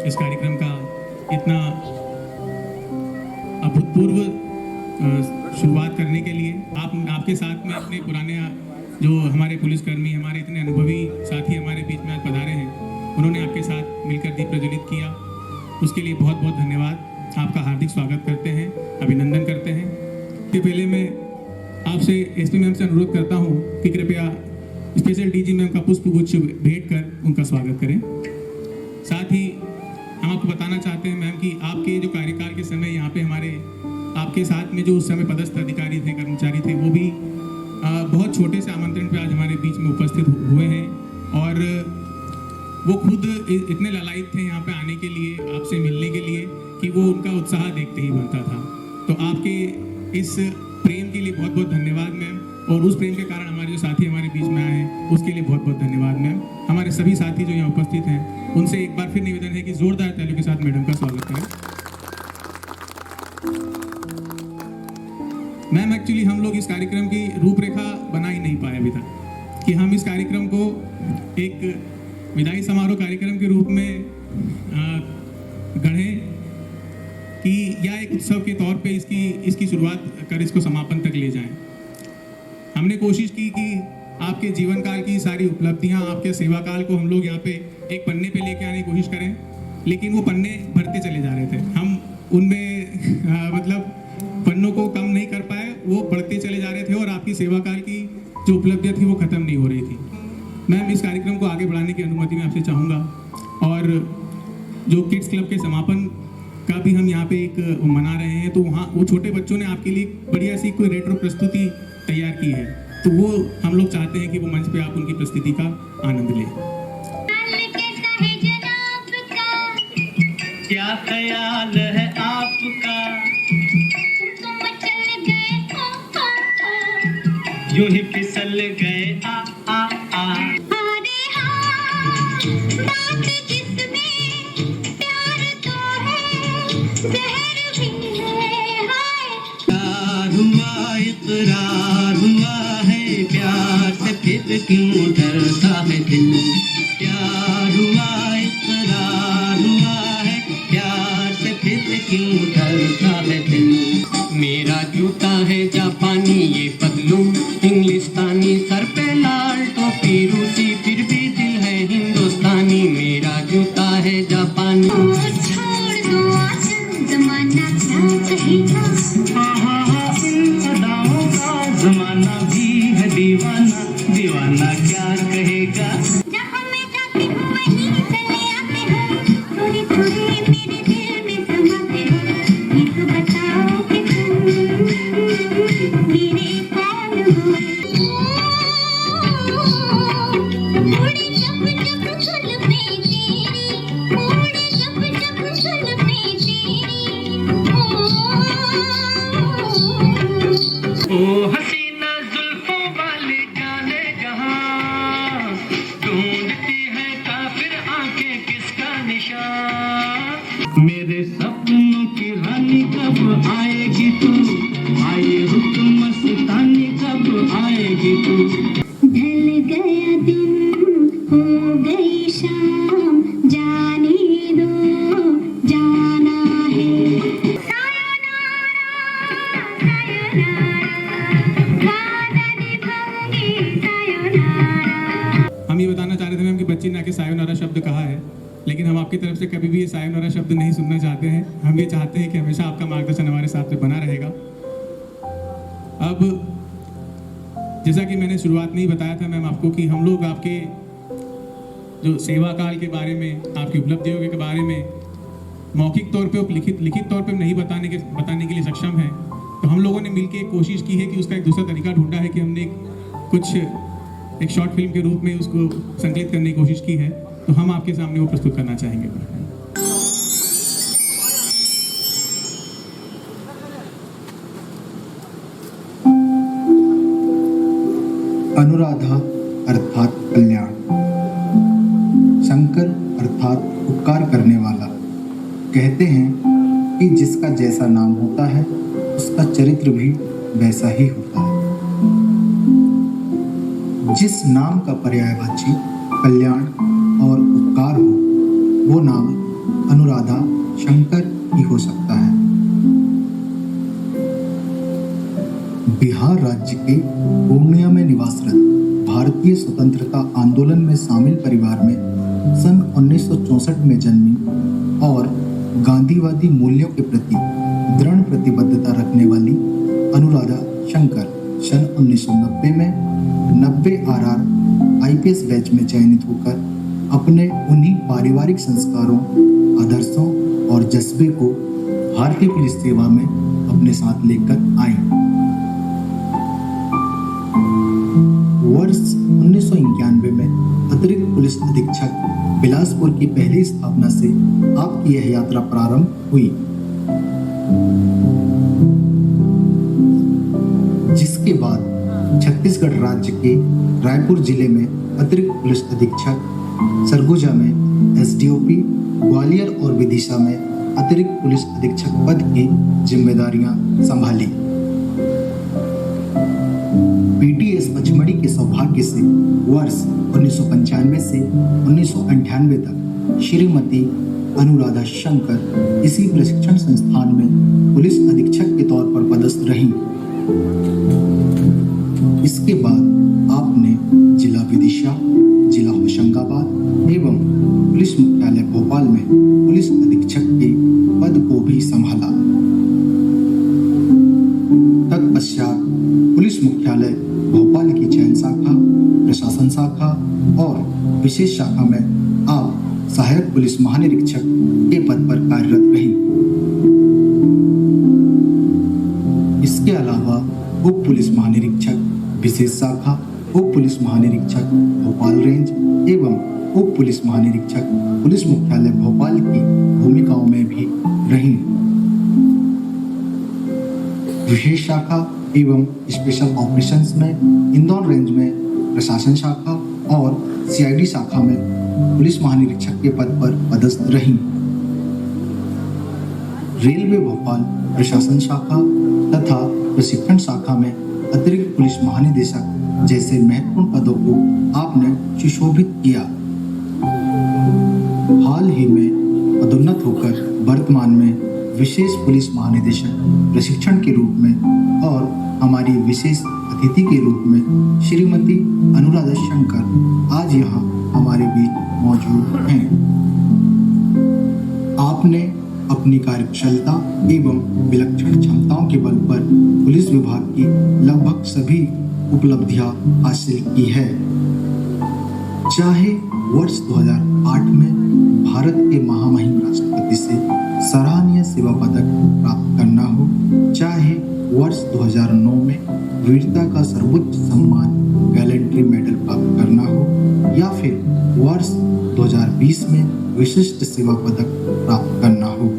इस कार्यक्रम का इतना अभूतपूर्व शुरुआत करने के लिए आपके साथ में अपने पुराने जो हमारे पुलिसकर्मी, हमारे इतने अनुभवी साथी हमारे बीच में आज पधारे हैं, उन्होंने आपके साथ मिलकर दीप प्रज्वलित किया, उसके लिए बहुत बहुत धन्यवाद। आपका हार्दिक स्वागत करते हैं, अभिनंदन करते हैं। इसके पहले मैं आपसे एसपी मैम से अनुरोध करता हूं कि कृपया स्पेशल डीजी मैम का पुष्पगुच्छ भेंट कर उनका स्वागत करें। साथ ही हम आपको बताना चाहते हैं मैम कि आपके जो कार्यकाल के समय यहाँ पे हमारे आपके साथ में जो उस समय पदस्थ अधिकारी थे, कर्मचारी थे, वो भी बहुत छोटे से आमंत्रण पे आज हमारे बीच में उपस्थित हुए हैं और वो खुद इतने ललायित थे यहाँ पे आने के लिए, आपसे मिलने के लिए, कि वो उनका उत्साह देखते ही बनता था। तो आपके इस प्रेम के लिए बहुत बहुत धन्यवाद मैम, और उस प्रेम के कारण हमारे जो साथी हमारे बीच में आए हैं उसके लिए बहुत बहुत धन्यवाद मैम। हमारे सभी साथी जो यहाँ उपस्थित हैं उनसे एक बार फिर निवेदन है कि जोरदार तालियों के साथ मैडम का स्वागत करें। मैम, एक्चुअली हम लोग इस कार्यक्रम की रूपरेखा बना ही नहीं पाए अभी तक कि हम इस कार्यक्रम को एक विदाई समारोह कार्यक्रम के रूप में गढ़ें कि या एक उत्सव के तौर पे इसकी शुरुआत कर इसको समापन तक ले जाएं। हमने कोशिश की कि आपके जीवन काल की सारी उपलब्धियां, आपके सेवा काल को हम लोग यहाँ पे एक पन्ने पे लेके आने की कोशिश करें, लेकिन वो पन्ने भरते चले जा रहे थे। हम उनमें मतलब पन्नों को कम नहीं कर पाए, वो बढ़ते चले जा रहे थे और आपकी सेवा काल की जो उपलब्धियां थी वो खत्म नहीं हो रही थी। मैम, इस कार्यक्रम को आगे बढ़ाने की अनुमति मैं आपसे चाहूँगा, और जो किड्स क्लब के समापन का भी हम यहाँ पे एक मना रहे हैं, तो वहाँ वो छोटे बच्चों ने आपके लिए बढ़िया सी कोई रेट्रो प्रस्तुति तैयार की है, तो वो हम लोग चाहते हैं कि वो मंच पे आप उनकी प्रस्तुति का आनंद लें। क्या ख्याल है आपका, यूं ही फिसल गए आ आ आ। अरे हाँ, बात जिसमें प्यार तो है, जहर भी है। प्यार हुआ, इकरार हुआ है, प्यार से फिर क्यों डरता है दिल। प्यार हुआ, इकरार हुआ है, प्यार से फिर क्यों डरता है दिल। मेरा जूता है जापानी, ये पतलून इंग्लिस्तानी, सर पे लाल टोपी रूसी, फिर भी दिल है हिंदुस्तानी। दीवाना क्या कहेगा। जहाँ मैं जाती हूँ वहीं चले आते हो, थोड़ी थोड़ी मेरे दिल में समाते हो। ये तो बताओ कि तुम मेरे कौन हो। उड़े जब जब जुल्फें तेरी, उड़े जब जब जुल्फें तेरी। ओ हसीना जुल्फों वाली जाने जहां, ढूंढती है काफिर आंखें किसका निशान। मेरे सपनों की रानी कब आएगी तू, आए हुक्म मस्तानी कब आएगी तू। ढल गया दिन हो गई शाम, जाने दो जाना है। सायोनारा सायोनारा, वादा निभाऊंगी सायोनारा। हम ये बताना चाह रहे थे मैम कि बच्ची ने आके सायोनारा शब्द कहा है, लेकिन हम आपकी तरफ से कभी भी ये सायोनारा शब्द नहीं सुनना चाहते हैं। हम ये चाहते हैं कि हमेशा आपका मार्गदर्शन हमारे साथ में बना रहेगा। अब जैसा कि मैंने शुरुआत में ही बताया था मैम आपको कि हम लोग आपके जो सेवा काल के बारे में, आपकी उपलब्धियों के बारे में मौखिक तौर पे, लिखित तौर पे नहीं बताने के लिए सक्षम हैं। तो हम लोगों ने मिलकर एक कोशिश की है कि उसका एक दूसरा तरीका ढूंढा है कि हमने एक शॉर्ट फिल्म के रूप में उसको संकलित करने की कोशिश की है। तो हम आपके सामने वो प्रस्तुत करना चाहेंगे। अनुराधा अर्थात कल्याण, शंकर अर्थात उपकार करने वाला। कहते हैं कि जिसका जैसा नाम होता है उसका चरित्र भी वैसा ही होता है। जिस नाम का पर्यायवाची कल्याण और उपकार हो, वो नाम अनुराधा शंकर ही हो सकता है। बिहार राज्य के पूर्णिया में निवासरत भारतीय स्वतंत्रता आंदोलन में शामिल परिवार में सन 1964 में जन्मी और गांधीवादी मूल्यों के प्रति दृढ़ प्रतिबद्धता रखने वाली अनुराधा शंकर सन 1990 में 90 RR IPS बैच में चयनित होकर अपने उन्हीं पारिवारिक संस्कारों, आदर्शों और जज्बे को भारतीय पुलिस सेवा में अपने साथ लेकर आई। वर्ष 1991 में अतिरिक्त पुलिस अधीक्षक बिलासपुर की पहली स्थापना से आपकी यह यात्रा प्रारंभ हुई, जिसके बाद छत्तीसगढ़ राज्य के रायपुर जिले में अतिरिक्त पुलिस अधीक्षक, सरगुजा में SDOP, ग्वालियर और विदिशा में अतिरिक्त पुलिस अधीक्षक पद की जिम्मेदारियां संभाली। PTS पचमढ़ी के सौभाग्य से वर्ष 1995 से 1998 तक श्रीमती अनुराधा शंकर इसी प्रशिक्षण संस्थान में पुलिस अधीक्षक के तौर पर पदस्थ रहीं। इसके बाद आपने जिला विदिशा, जिला होशंगाबाद एवं पुलिस मुख्यालय भोपाल में पुलिस अधीक्षक के पद को भी संभाला। तत्पश्चात पुलिस मुख्यालय भोपाल की चयन शाखा, प्रशासन शाखा और विशेष शाखा में आप सहायक पुलिस महानिरीक्षक के पद पर कार्यरत रही। इसके अलावा उप पुलिस महानिरीक्षक विशेष शाखा, उप पुलिस महानिरीक्षक भोपाल रेंज एवं उप पुलिस महानिरीक्षक पुलिस मुख्यालय भोपाल की भूमिकाओं में भी रही। विशेष शाखा एवं स्पेशल ऑपरेशंस में इंदौर रेंज में प्रशासन शाखा और CID शाखा में पुलिस महानिरीक्षक के पद पर पदस्थ रहीं। रेलवे भोपाल प्रशासन शाखा तथा प्रशिक्षण शाखा में अतिरिक्त पुलिस महानिदेशक जैसे महत्वपूर्ण पदों को आपने सुशोभित किया। हाल ही में पदोन्नत होकर वर्तमान में विशेष पुलिस महानिदेशक प्रशिक्षण के रूप में और हमारी विशेष अतिथि के रूप में श्रीमती अनुराधा शंकर आज यहाँ हमारे बीच मौजूद हैं। आपने अपनी कार्यकुशलता एवं विलक्षण क्षमताओं के बल पर पुलिस विभाग की लगभग सभी उपलब्धियां हासिल की है। चाहे वर्ष 2008 में भारत के महामहिम राष्ट्रपति से सराहनीय सेवा पदक प्राप्त करना हो, चाहे वर्ष 2009 में वीरता का सर्वोच्च सम्मान गैलेंट्री मेडल प्राप्त करना हो, या फिर वर्ष 2020 में विशिष्ट सेवा पदक प्राप्त करना हो।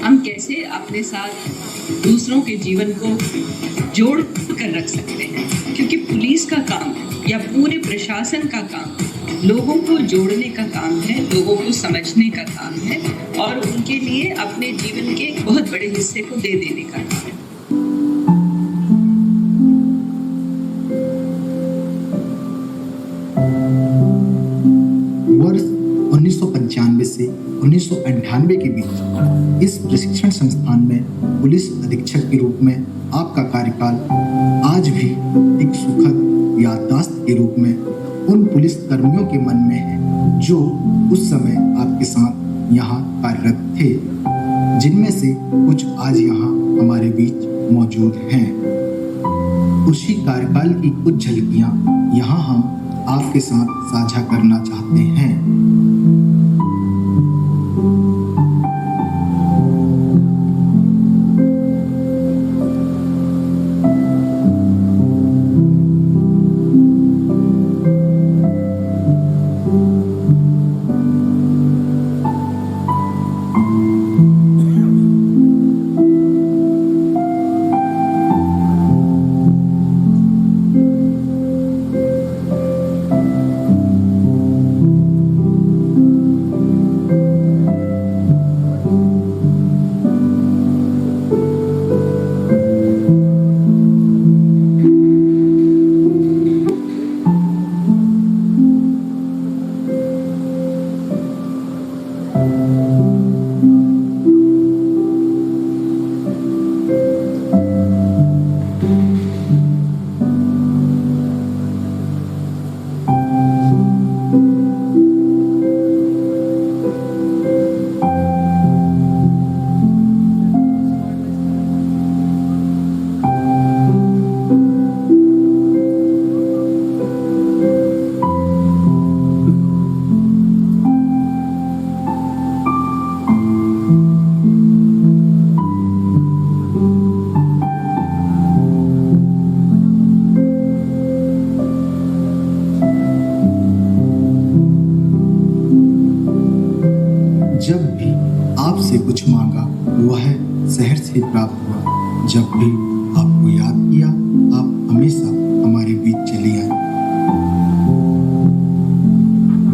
हम कैसे अपने साथ दूसरों के जीवन को जोड़ कर रख सकते हैं, क्योंकि पुलिस का काम या पूरे प्रशासन का काम लोगों को जोड़ने का काम है, लोगों को समझने का काम है और उनके लिए अपने जीवन के बहुत बड़े हिस्से को दे देने का काम है। वर्ष 1995 से 1998 के बीच इस प्रशिक्षण संस्थान में पुलिस अधीक्षक के रूप में आपका कार्यकाल आज भी एक सुखद याददाश्त के रूप में उन पुलिस कर्मियों के मन में है जो उस समय आपके साथ यहाँ कार्यरत थे, जिनमें से कुछ आज यहाँ हमारे बीच मौजूद हैं। उसी कार्यकाल की कुछ झलकियाँ यहाँ हम आपके साथ साझा करना चाहते हैं। जब भी आपसे कुछ मांगा वह शहर से प्राप्त हुआ, जब भी आपको याद किया आप हमेशा हमारे बीच चले आए।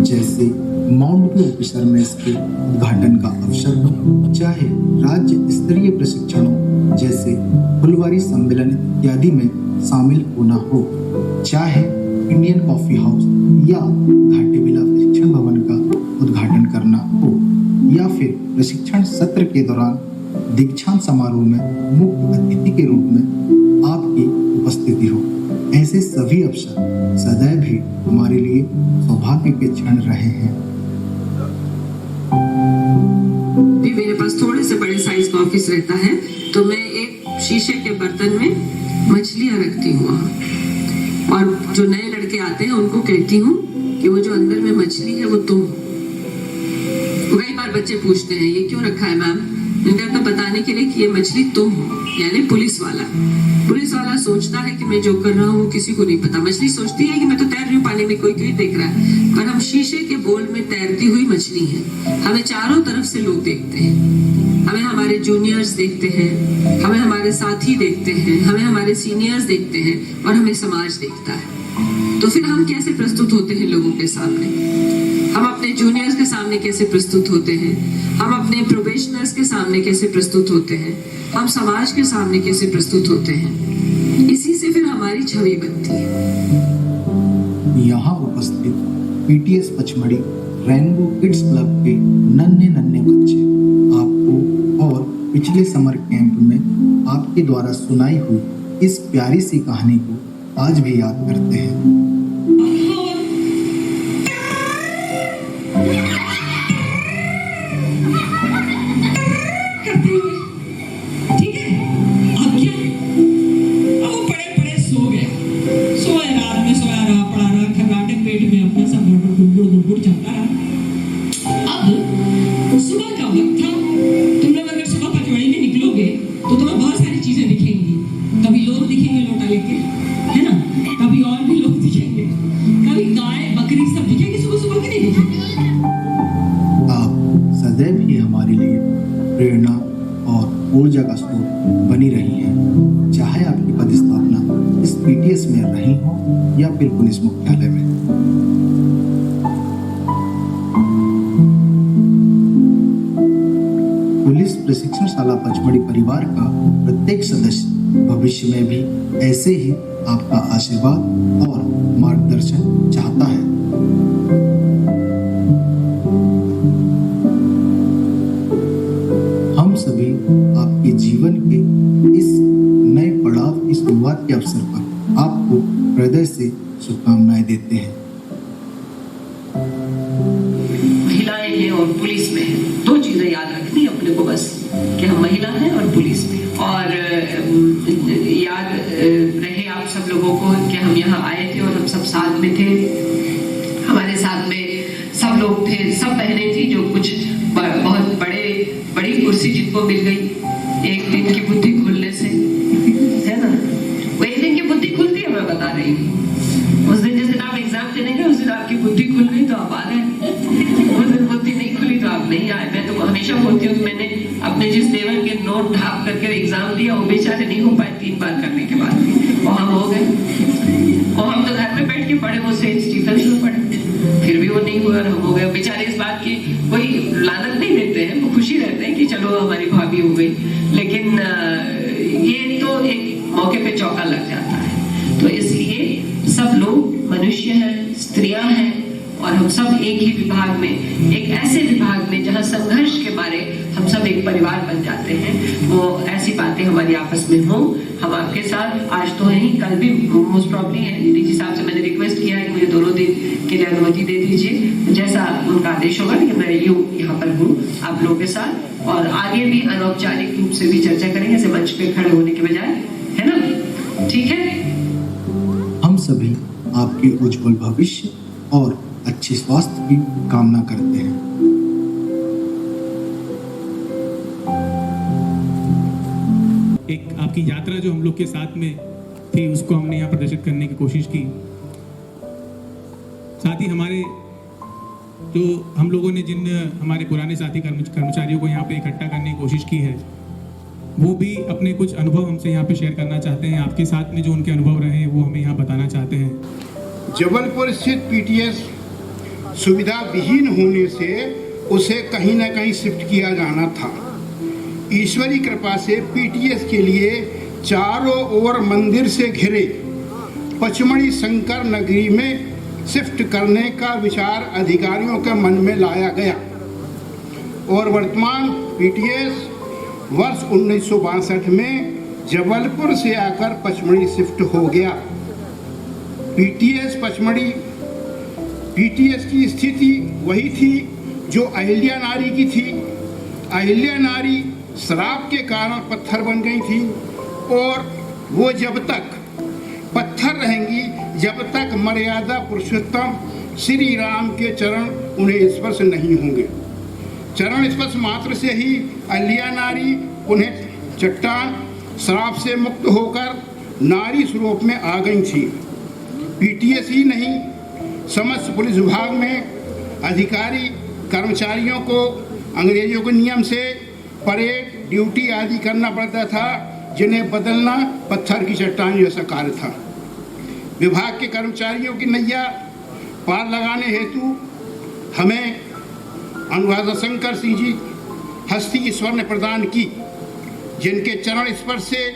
जैसे माउंट ऑफिसर मेस के उद्घाटन का अवसर हो, चाहे राज्य स्तरीय प्रशिक्षणों जैसे फुलवारी सम्मेलन इत्यादि में शामिल होना हो, चाहे इंडियन कॉफी हाउस या घाटीविला प्रशिक्षण भवन का उद्घाटन करना हो, या फिर प्रशिक्षण सत्र के दौरान दीक्षांत समारोह में मुख्य अतिथि के रूप में आपकी उपस्थिति हो, ऐसे सभी अवसर सदैव ही हमारे लिए सौभाग्य के क्षण रहे हैं। भी मेरे पास थोड़े से बड़े साइज का ऑफिस रहता है, तो मैं एक शीशे के बर्तन में मछलियां रखती हूँ वहाँ, और जो नए लड़के आते हैं उनको कहती हूँ कि वो जो अंदर में मछली है वो तुम हो। कई बार बच्चे पूछते हैं ये क्यों रखा है मैम, मैंने तो बताने के लिए कि ये मछली तुम हो, यानी पुलिस वाला सोचता है कि मैं जो कर रहा हूँ किसी को नहीं पता, मछली सोचती है कि मैं तो तैर रही हूँ पानी में, कोई देख रहा है, पर हम शीशे के बोल में तैरती हुई मछली हैं। हमें चारों तरफ से लोग देखते हैं, हमें हमारे जूनियर्स देखते हैं, हमें हमारे साथी देखते हैं, हमें हमारे सीनियर्स देखते हैं और हमें समाज देखता है। तो फिर हम कैसे प्रस्तुत होते हैं लोगों के सामने? हम अपने जूनियर्स के सामने कैसे प्रस्तुत होते हैं, हम अपने प्रोबेशनर्स के सामने कैसे प्रस्तुत होते हैं, हम समाज के सामने कैसे प्रस्तुत होते हैं, इसी से फिर हमारी छवि बनती है। यहाँ उपस्थित PTS Pachmarhi rainbow kids club के नन्हे बच्चे आपको और पिछले समर कैंप में आपके द्वारा सुनाई हुई इस प्यारी सी कहानी को आज भी याद करते हैं। ठीक है, दिखेंगे लोटा लेके, है ना, कभी और भी लोग दिखेंगे, कभी गाय बकरी सब दिखेंगे सुबह सुबह के नहीं दिखेंगे। आप सदैव ही हमारे लिए प्रेरणा और ऊर्जा का स्रोत बनी रही हैं, चाहे आपकी पदस्थापना इस पीटीएस में रही हो या फिर पुलिस मुख्यालय में। पुलिस प्रशिक्षण शाला पचमढ़ी परिवार का प्रत्येक सदस्य भविष्य में भी ऐसे ही आपका आशीर्वाद और मार्गदर्शन चाहता है। हम सभी आपके जीवन के इस नए पड़ाव की शुरुआत के अवसर पर आपको हृदय से शुभकामनाएं देते हैं। महिलाएं हैं और पुलिस में हैं, दो चीजें याद रखनी अपने को बस, कि हम महिला हैं और पुलिस में। और याद रहे आप सब लोगों को कि हम यहाँ आए थे और हम सब साथ में थे, हमारे साथ में सब लोग थे, सब बहनें थी जो कुछ बहुत बड़ी कुर्सी जिनको मिल गई एक दिन की बुद्धि खुलने से, है ना। वो एक दिन की बुद्धि खुलती है, मैं बता रही हूँ। उस दिन जिस दिन आप एग्जाम देने गए उस दिन आपकी बुद्धि खुल गई तो आप आ गए, उस दिन बुद्धि नहीं खुली तो आप नहीं आए। मैं तो हमेशा बोलती हूँ, मैंने अपने जिस लेवल के नोट ढाप करके एग्जाम दिया वो बेचारे नहीं हो पाए 3 बार करने के बाद, और हम हो गए। और हम तो घर में बैठ के पढ़े, वो सेंट स्टीफेंस में पढ़े, फिर भी वो नहीं हुआ और हम हो गए। बेचारे इस बात की कोई लानत नहीं देते हैं, वो खुशी रहते हैं कि चलो हमारी भाभी हो गई। लेकिन ये तो एक मौके पे चौका लग जाता है। तो इसलिए सब लोग मनुष्य हैं, स्त्रियां हैं, और हम सब एक ही विभाग में, एक ऐसे विभाग में जहां संघर्ष के मारे हम सब एक परिवार बन जाते हैं, वो ऐसी बातें हमारी आपस में हो। हम आपके साथ आज तो है ही, कल भी मोस्ट प्रॉब्ली है। डीजी साहब से मैंने रिक्वेस्ट किया है कि मुझे 2 दिन के लिए अनुमति दे दीजिए, जैसा उनका आदेश होगा, लेकिन मैं यहाँ पर हूँ आप लोगों के साथ, और आगे भी अनौपचारिक रूप से भी चर्चा करेंगे, ऐसे मंच पे खड़े होने के बजाय, है ना, ठीक है। हम सभी आपके उज्जवल भविष्य और अच्छे स्वास्थ्य की कामना करते हैं। एक आपकी यात्रा जो हम लोग के साथ में थी उसको हमने यहाँ प्रदर्शित करने की कोशिश की। साथ ही हमारे जो हम लोगों ने जिन हमारे पुराने साथी कर्मचारियों को यहाँ पे इकट्ठा करने की कोशिश की है, वो भी अपने कुछ अनुभव हमसे यहाँ पे शेयर करना चाहते हैं। आपके साथ में जो उनके अनुभव रहे हैं वो हमें यहाँ बताना चाहते हैं। जबलपुर स्थित पीटीएस सुविधा विहीन होने से उसे कहीं ना कहीं शिफ्ट किया जाना था। ईश्वरी कृपा से पीटीएस के लिए चारों ओर मंदिर से घिरे पचमढ़ी शंकर नगरी में शिफ्ट करने का विचार अधिकारियों के मन में लाया गया और वर्तमान पीटीएस वर्ष 1962 में जबलपुर से आकर पचमढ़ी शिफ्ट हो गया। पीटीएस पचमढ़ी, पीटीएस की स्थिति वही थी जो अहिल्या नारी की थी। अहिल्या नारी श्राप के कारण पत्थर बन गई थी और वो जब तक पत्थर रहेंगी जब तक मर्यादा पुरुषोत्तम श्री राम के चरण उन्हें स्पर्श नहीं होंगे। चरण स्पर्श मात्र से ही अहिल्या नारी उन्हें चट्टान श्राप से मुक्त होकर नारी स्वरूप में आ गई थी। पीटीएस ही नहीं, समस्त पुलिस विभाग में अधिकारी कर्मचारियों को अंग्रेजों के नियम से परेड ड्यूटी आदि करना पड़ता था, जिन्हें बदलना पत्थर की चट्टान जैसा कार्य था। विभाग के कर्मचारियों की नैया पार लगाने हेतु हमें अनुराधा शंकर सिंह जी हस्ती ईश्वर ने प्रदान की, जिनके चरण स्पर्श से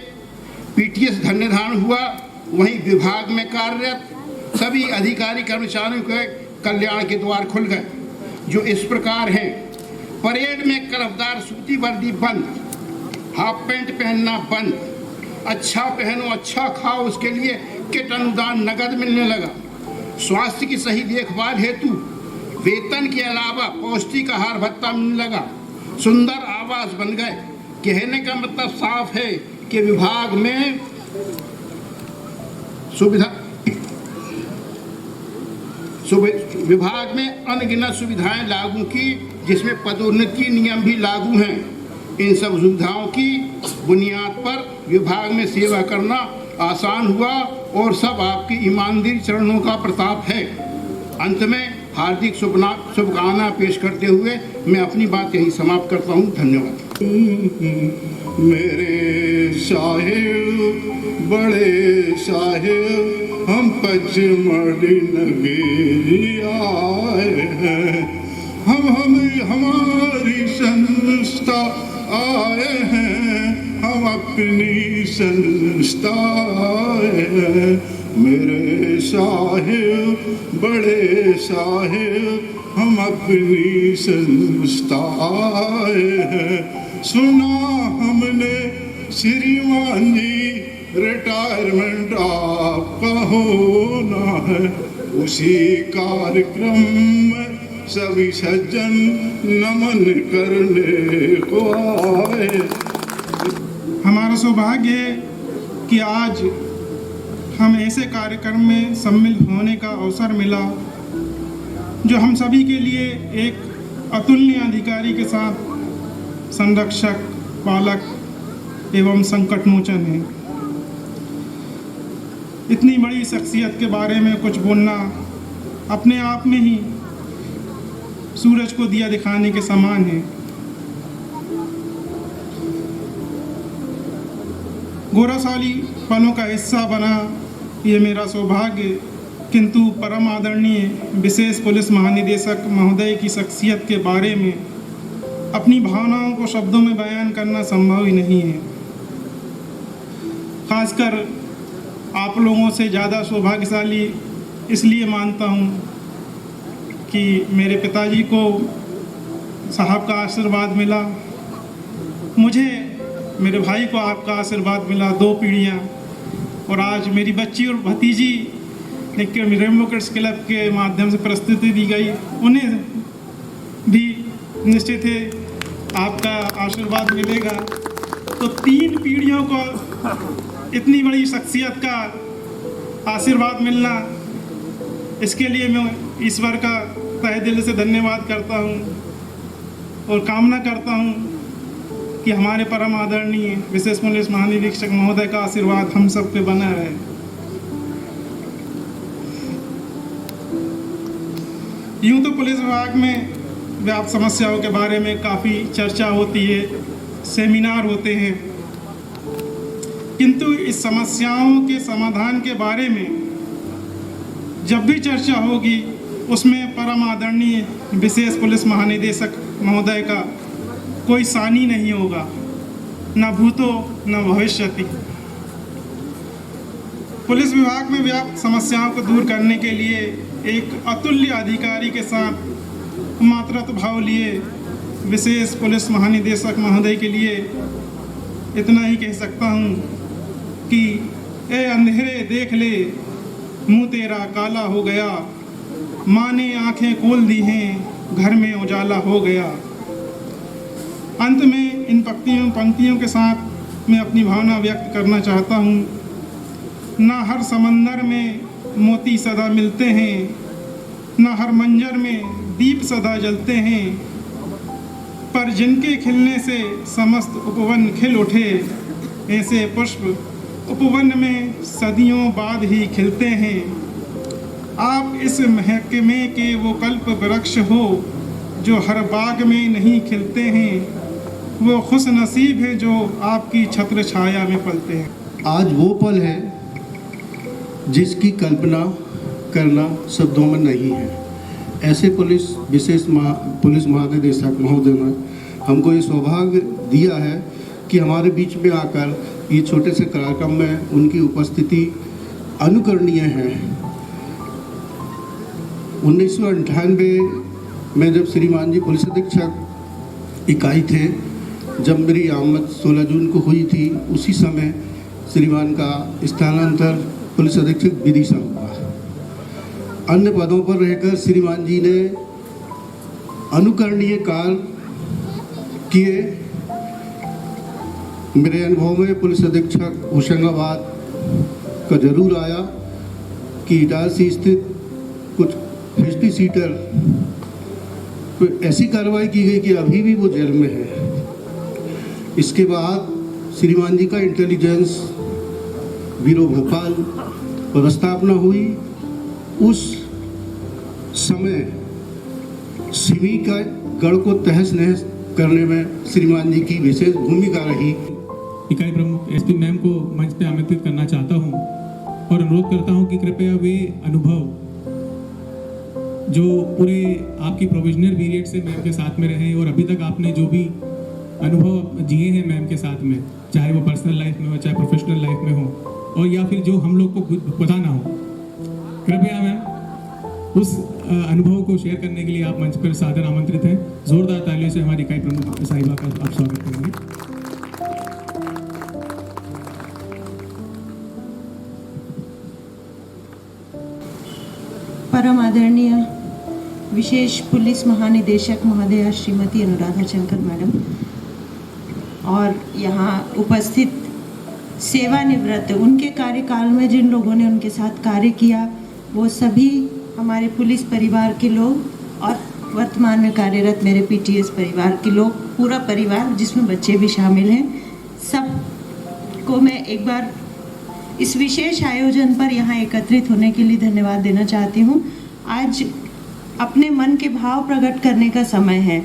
पीटीएस धन्यधान हुआ। वहीं विभाग में कार्यरत सभी अधिकारी कर्मचारियों के कल्याण के द्वार खुल गए, जो इस प्रकार हैं। परेड में कलफदार सूती वर्दी बंद, हाफ पैंट पहनना बंद, अच्छा पहनो अच्छा खाओ, उसके लिए किट अनुदान नगद मिलने लगा। स्वास्थ्य की सही देखभाल हेतु वेतन के अलावा पौष्टिक आहार भत्ता मिलने लगा। सुंदर आवास बन गए। कहने का मतलब साफ है कि विभाग में विभाग में अनगिनत सुविधाएं लागू की, जिसमें पदोन्नति नियम भी लागू हैं। इन सब सुविधाओं की बुनियाद पर विभाग में सेवा करना आसान हुआ और सब आपकी ईमानदारी चरणों का प्रताप है। अंत में हार्दिक शुभकामना पेश करते हुए मैं अपनी बात यही समाप्त करता हूँ। धन्यवाद। मेरे साहिब बड़े साहिब हम पचमढ़ी नगरी आए हैं, हमारी संस्था आए हैं, हम अपनी संस्था आए हैं। मेरे साहिब बड़े साहिब हम अपनी संस्था आए हैं। सुना हमने श्रीमान जी रिटायरमेंट आपका होना है, उसी कार्यक्रम में सभी सज्जन नमन करने को आए। हमारा सौभाग्य है कि आज हम ऐसे कार्यक्रम में सम्मिलित होने का अवसर मिला जो हम सभी के लिए एक अतुल्य अधिकारी के साथ संरक्षक, पालक एवं संकट मोचन है। इतनी बड़ी शख्सियत के बारे में कुछ बोलना अपने आप में ही सूरज को दिया दिखाने के समान है। गौरवशाली पलों का हिस्सा बना ये मेरा सौभाग्य, किंतु परम आदरणीय विशेष पुलिस महानिदेशक महोदय की शख्सियत के बारे में अपनी भावनाओं को शब्दों में बयान करना संभव ही नहीं है। खासकर आप लोगों से ज़्यादा सौभाग्यशाली इसलिए मानता हूँ कि मेरे पिताजी को साहब का आशीर्वाद मिला, मुझे मेरे भाई को आपका आशीर्वाद मिला, 2 पीढ़ियाँ, और आज मेरी बच्ची और भतीजी रेनबो किड्स क्लब के माध्यम से प्रस्तुति दी गई, उन्हें भी निश्चित है आपका आशीर्वाद मिलेगा। तो 3 पीढ़ियों को इतनी बड़ी शख्सियत का आशीर्वाद मिलना, इसके लिए मैं ईश्वर का तहे दिल से धन्यवाद करता हूँ और कामना करता हूँ कि हमारे परम आदरणीय विशेष पुलिस महानिरीक्षक महोदय का आशीर्वाद हम सब पे बना रहे। यूँ तो पुलिस विभाग में व्याप्त समस्याओं के बारे में काफ़ी चर्चा होती है, सेमिनार होते हैं, किंतु इस समस्याओं के समाधान के बारे में जब भी चर्चा होगी उसमें परम आदरणीय विशेष पुलिस महानिदेशक महोदय का कोई सानी नहीं होगा, न भूतो न भविष्यति। पुलिस विभाग में व्याप्त समस्याओं को दूर करने के लिए एक अतुल्य अधिकारी के साथ मातृत्व भाव लिए विशेष पुलिस महानिदेशक महोदय के लिए इतना ही कह सकता हूँ कि ए अंधेरे देख ले, मुँह तेरा काला हो गया, माँ ने आँखें खोल दी हैं, घर में उजाला हो गया। अंत में इन पंक्तियों के साथ मैं अपनी भावना व्यक्त करना चाहता हूँ। ना हर समंदर में मोती सदा मिलते हैं, ना हर मंजर में दीप सदा जलते हैं, पर जिनके खिलने से समस्त उपवन खिल उठे, ऐसे पुष्प उपवन में सदियों बाद ही खिलते हैं। आप इस महकमे के वो कल्प वृक्ष हो जो हर बाग में नहीं खिलते हैं, वो खुश नसीब है जो आपकी छत्र छाया में पलते हैं। आज वो पल है जिसकी कल्पना करना शब्दों में नहीं है। ऐसे पुलिस महानिदेशक महोदय ने हमको ये सौभाग्य दिया है कि हमारे बीच में आकर ये छोटे से कार्यक्रम में उनकी उपस्थिति अनुकरणीय है। 1998 में जब श्रीमान जी पुलिस अधीक्षक इकाई थे, जब मेरी आमद 16 जून को हुई थी, उसी समय श्रीमान का स्थानांतर पुलिस अधीक्षक विदिशा हुआ। अन्य पदों पर रहकर श्रीमान जी ने अनुकरणीय कार्य किए। मेरे अनुभव में पुलिस अधीक्षक होशंगाबाद का जरूर आया कि इटारसी स्थित कुछ हिस्ट्री सीटर कोई ऐसी कार्रवाई की गई कि अभी भी वो जेल में है। इसके बाद श्रीमान जी का इंटेलिजेंस वीरो भोपाल पदस्थापना हुई, उस समय सिमी का गढ़ को तहस नहस करने में श्रीमान जी की विशेष भूमिका रही। इकाई प्रमुख एसपी मैम को मंच पे आमंत्रित करना चाहता हूं और अनुरोध करता हूं कि कृपया वे अनुभव जो पूरे आपकी प्रोविजनल पीरियड से मैम के साथ में रहे और अभी तक आपने जो भी अनुभव जिए हैं मैम के साथ में, चाहे वो पर्सनल लाइफ में हो, चाहे प्रोफेशनल लाइफ में हो, और या फिर जो हम लोग को पता ना हो, कृपया मैम उस अनुभव को शेयर करने के लिए आप मंच पर सादर आमंत्रित हैं। जोरदार तालियों से हमारी इकाई प्रमुख साहिबा का आप स्वागत करेंगे। परम आदरणीय विशेष पुलिस महानिदेशक महोदया श्रीमती अनुराधा शंकर मैडम और यहाँ उपस्थित सेवानिवृत्त, उनके कार्यकाल में जिन लोगों ने उनके साथ कार्य किया, वो सभी हमारे पुलिस परिवार के लोग और वर्तमान में कार्यरत मेरे पीटीएस परिवार के लोग, पूरा परिवार जिसमें बच्चे भी शामिल हैं, सब को मैं एक बार इस विशेष आयोजन पर यहाँ एकत्रित होने के लिए धन्यवाद देना चाहती हूँ। आज अपने मन के भाव प्रकट करने का समय है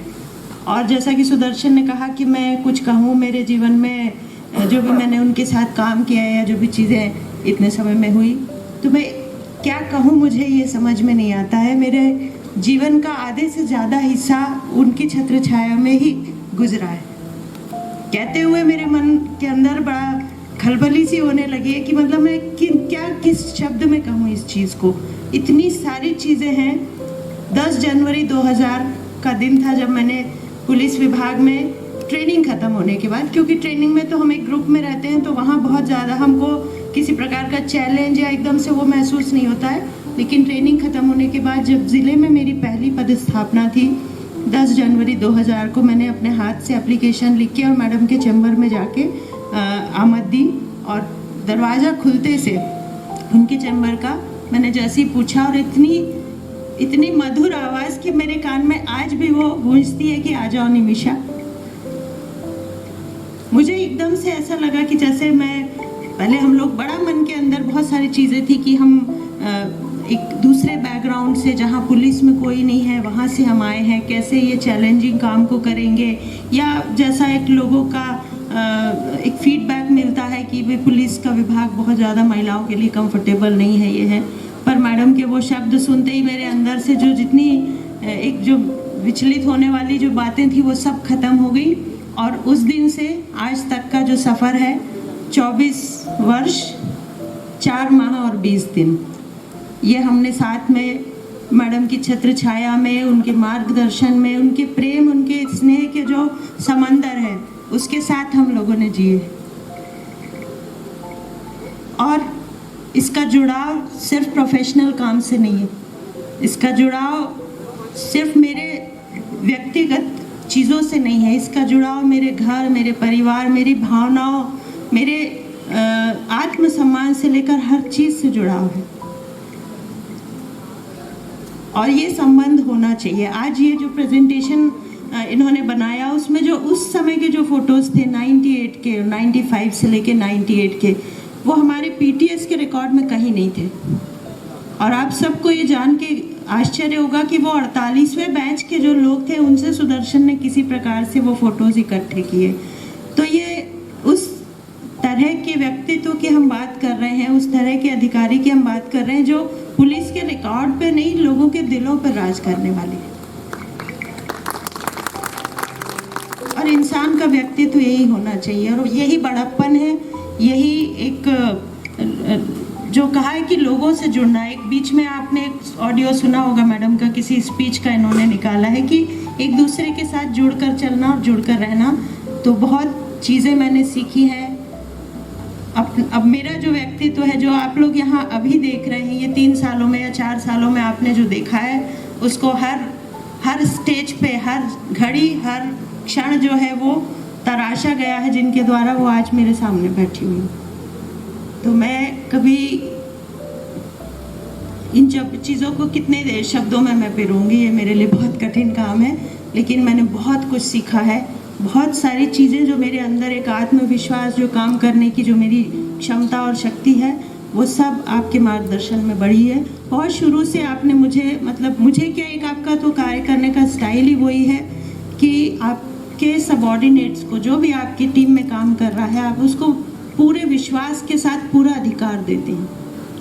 और जैसा कि सुदर्शन ने कहा कि मैं कुछ कहूँ मेरे जीवन में जो भी मैंने उनके साथ काम किया है या जो भी चीज़ें इतने समय में हुई, तो मैं क्या कहूँ मुझे ये समझ में नहीं आता है। मेरे जीवन का आधे से ज़्यादा हिस्सा उनकी छत्र छाया में ही गुजरा है। कहते हुए मेरे मन के अंदर बड़ा खलबली सी होने लगी है कि मतलब मैं किस शब्द में कहूँ इस चीज़ को। इतनी सारी चीज़ें हैं। 10 जनवरी 2000 का दिन था जब मैंने पुलिस विभाग में ट्रेनिंग ख़त्म होने के बाद, क्योंकि ट्रेनिंग में तो हम एक ग्रुप में रहते हैं तो वहाँ बहुत ज़्यादा हमको किसी प्रकार का चैलेंज या एकदम से वो महसूस नहीं होता है, लेकिन ट्रेनिंग ख़त्म होने के बाद जब ज़िले में मेरी पहली पदस्थापना थी 10 जनवरी 2000 को, मैंने अपने हाथ से एप्लीकेशन लिख के और मैडम के चैम्बर में जाके आमद दी और दरवाज़ा खुलते से उनके चैम्बर का मैंने जैसे ही पूछा और इतनी मधुर आवाज़ कि मेरे कान में आज भी वो गूंजती है कि आ जाओ निमिषा। मुझे एकदम से ऐसा लगा कि जैसे मैं पहले हम लोग बड़ा मन के अंदर बहुत सारी चीज़ें थी कि हम एक दूसरे बैकग्राउंड से, जहाँ पुलिस में कोई नहीं है वहाँ से हम आए हैं, कैसे ये चैलेंजिंग काम को करेंगे, या जैसा एक लोगों का एक फीडबैक मिलता है कि वे पुलिस का विभाग बहुत ज़्यादा महिलाओं के लिए कंफर्टेबल नहीं है, ये है। पर मैडम के वो शब्द सुनते ही मेरे अंदर से जो जितनी एक जो विचलित होने वाली जो बातें थी वो सब खत्म हो गई और उस दिन से आज तक का जो सफ़र है 24 वर्ष 4 माह और 20 दिन, ये हमने साथ में मैडम की छत्र छाया में, उनके मार्गदर्शन में, उनके प्रेम, उनके स्नेह के जो समंदर है उसके साथ हम लोगों ने जिए। और इसका जुड़ाव सिर्फ प्रोफेशनल काम से नहीं है, इसका जुड़ाव सिर्फ मेरे व्यक्तिगत चीज़ों से नहीं है, इसका जुड़ाव मेरे घर, मेरे परिवार, मेरी भावनाओं, मेरे आत्मसम्मान से लेकर हर चीज़ से जुड़ाव है और ये संबंध होना चाहिए। आज ये जो प्रेजेंटेशन इन्होंने बनाया उसमें जो उस समय के जो फोटोज़ थे 98 के, 95 से लेके 98 के, वो हमारे पीटीएस के रिकॉर्ड में कहीं नहीं थे। और आप सबको ये जान के आश्चर्य होगा कि वो 48वें बैच के जो लोग थे उनसे सुदर्शन ने किसी प्रकार से वो फोटोज़ इकट्ठे किए। तो ये उस तरह के व्यक्तित्व की हम बात कर रहे हैं, उस तरह के अधिकारी की हम बात कर रहे हैं जो पुलिस के रिकॉर्ड पे नहीं, लोगों के दिलों पर राज करने वाले हैं। और इंसान का व्यक्तित्व यही होना चाहिए और यही बड़प्पन है, यही एक जो कहा है कि लोगों से जुड़ना। एक बीच में आपने एक ऑडियो सुना होगा मैडम का, किसी स्पीच का इन्होंने निकाला है कि एक दूसरे के साथ जुड़कर चलना और जुड़कर रहना। तो बहुत चीज़ें मैंने सीखी हैं। अब मेरा जो व्यक्तित्व है, जो आप लोग यहाँ अभी देख रहे हैं, ये 3 सालों में या 4 सालों में आपने जो देखा है उसको हर स्टेज पे, हर घड़ी, हर क्षण जो है वो तराशा गया है जिनके द्वारा वो आज मेरे सामने बैठी हुई। तो मैं कभी इन चीज़ों को कितने शब्दों में मैं पिरूंगी, ये मेरे लिए बहुत कठिन काम है, लेकिन मैंने बहुत कुछ सीखा है, बहुत सारी चीज़ें जो मेरे अंदर एक आत्मविश्वास, जो काम करने की जो मेरी क्षमता और शक्ति है, वो सब आपके मार्गदर्शन में बढ़ी है। बहुत शुरू से आपने मुझे, मतलब मुझे क्या, एक आपका तो कार्य करने का स्टाइल ही वही है कि आपके सबऑर्डिनेट्स को, जो भी आपकी टीम में काम कर रहा है, आप उसको पूरे विश्वास के साथ पूरा अधिकार देते हैं।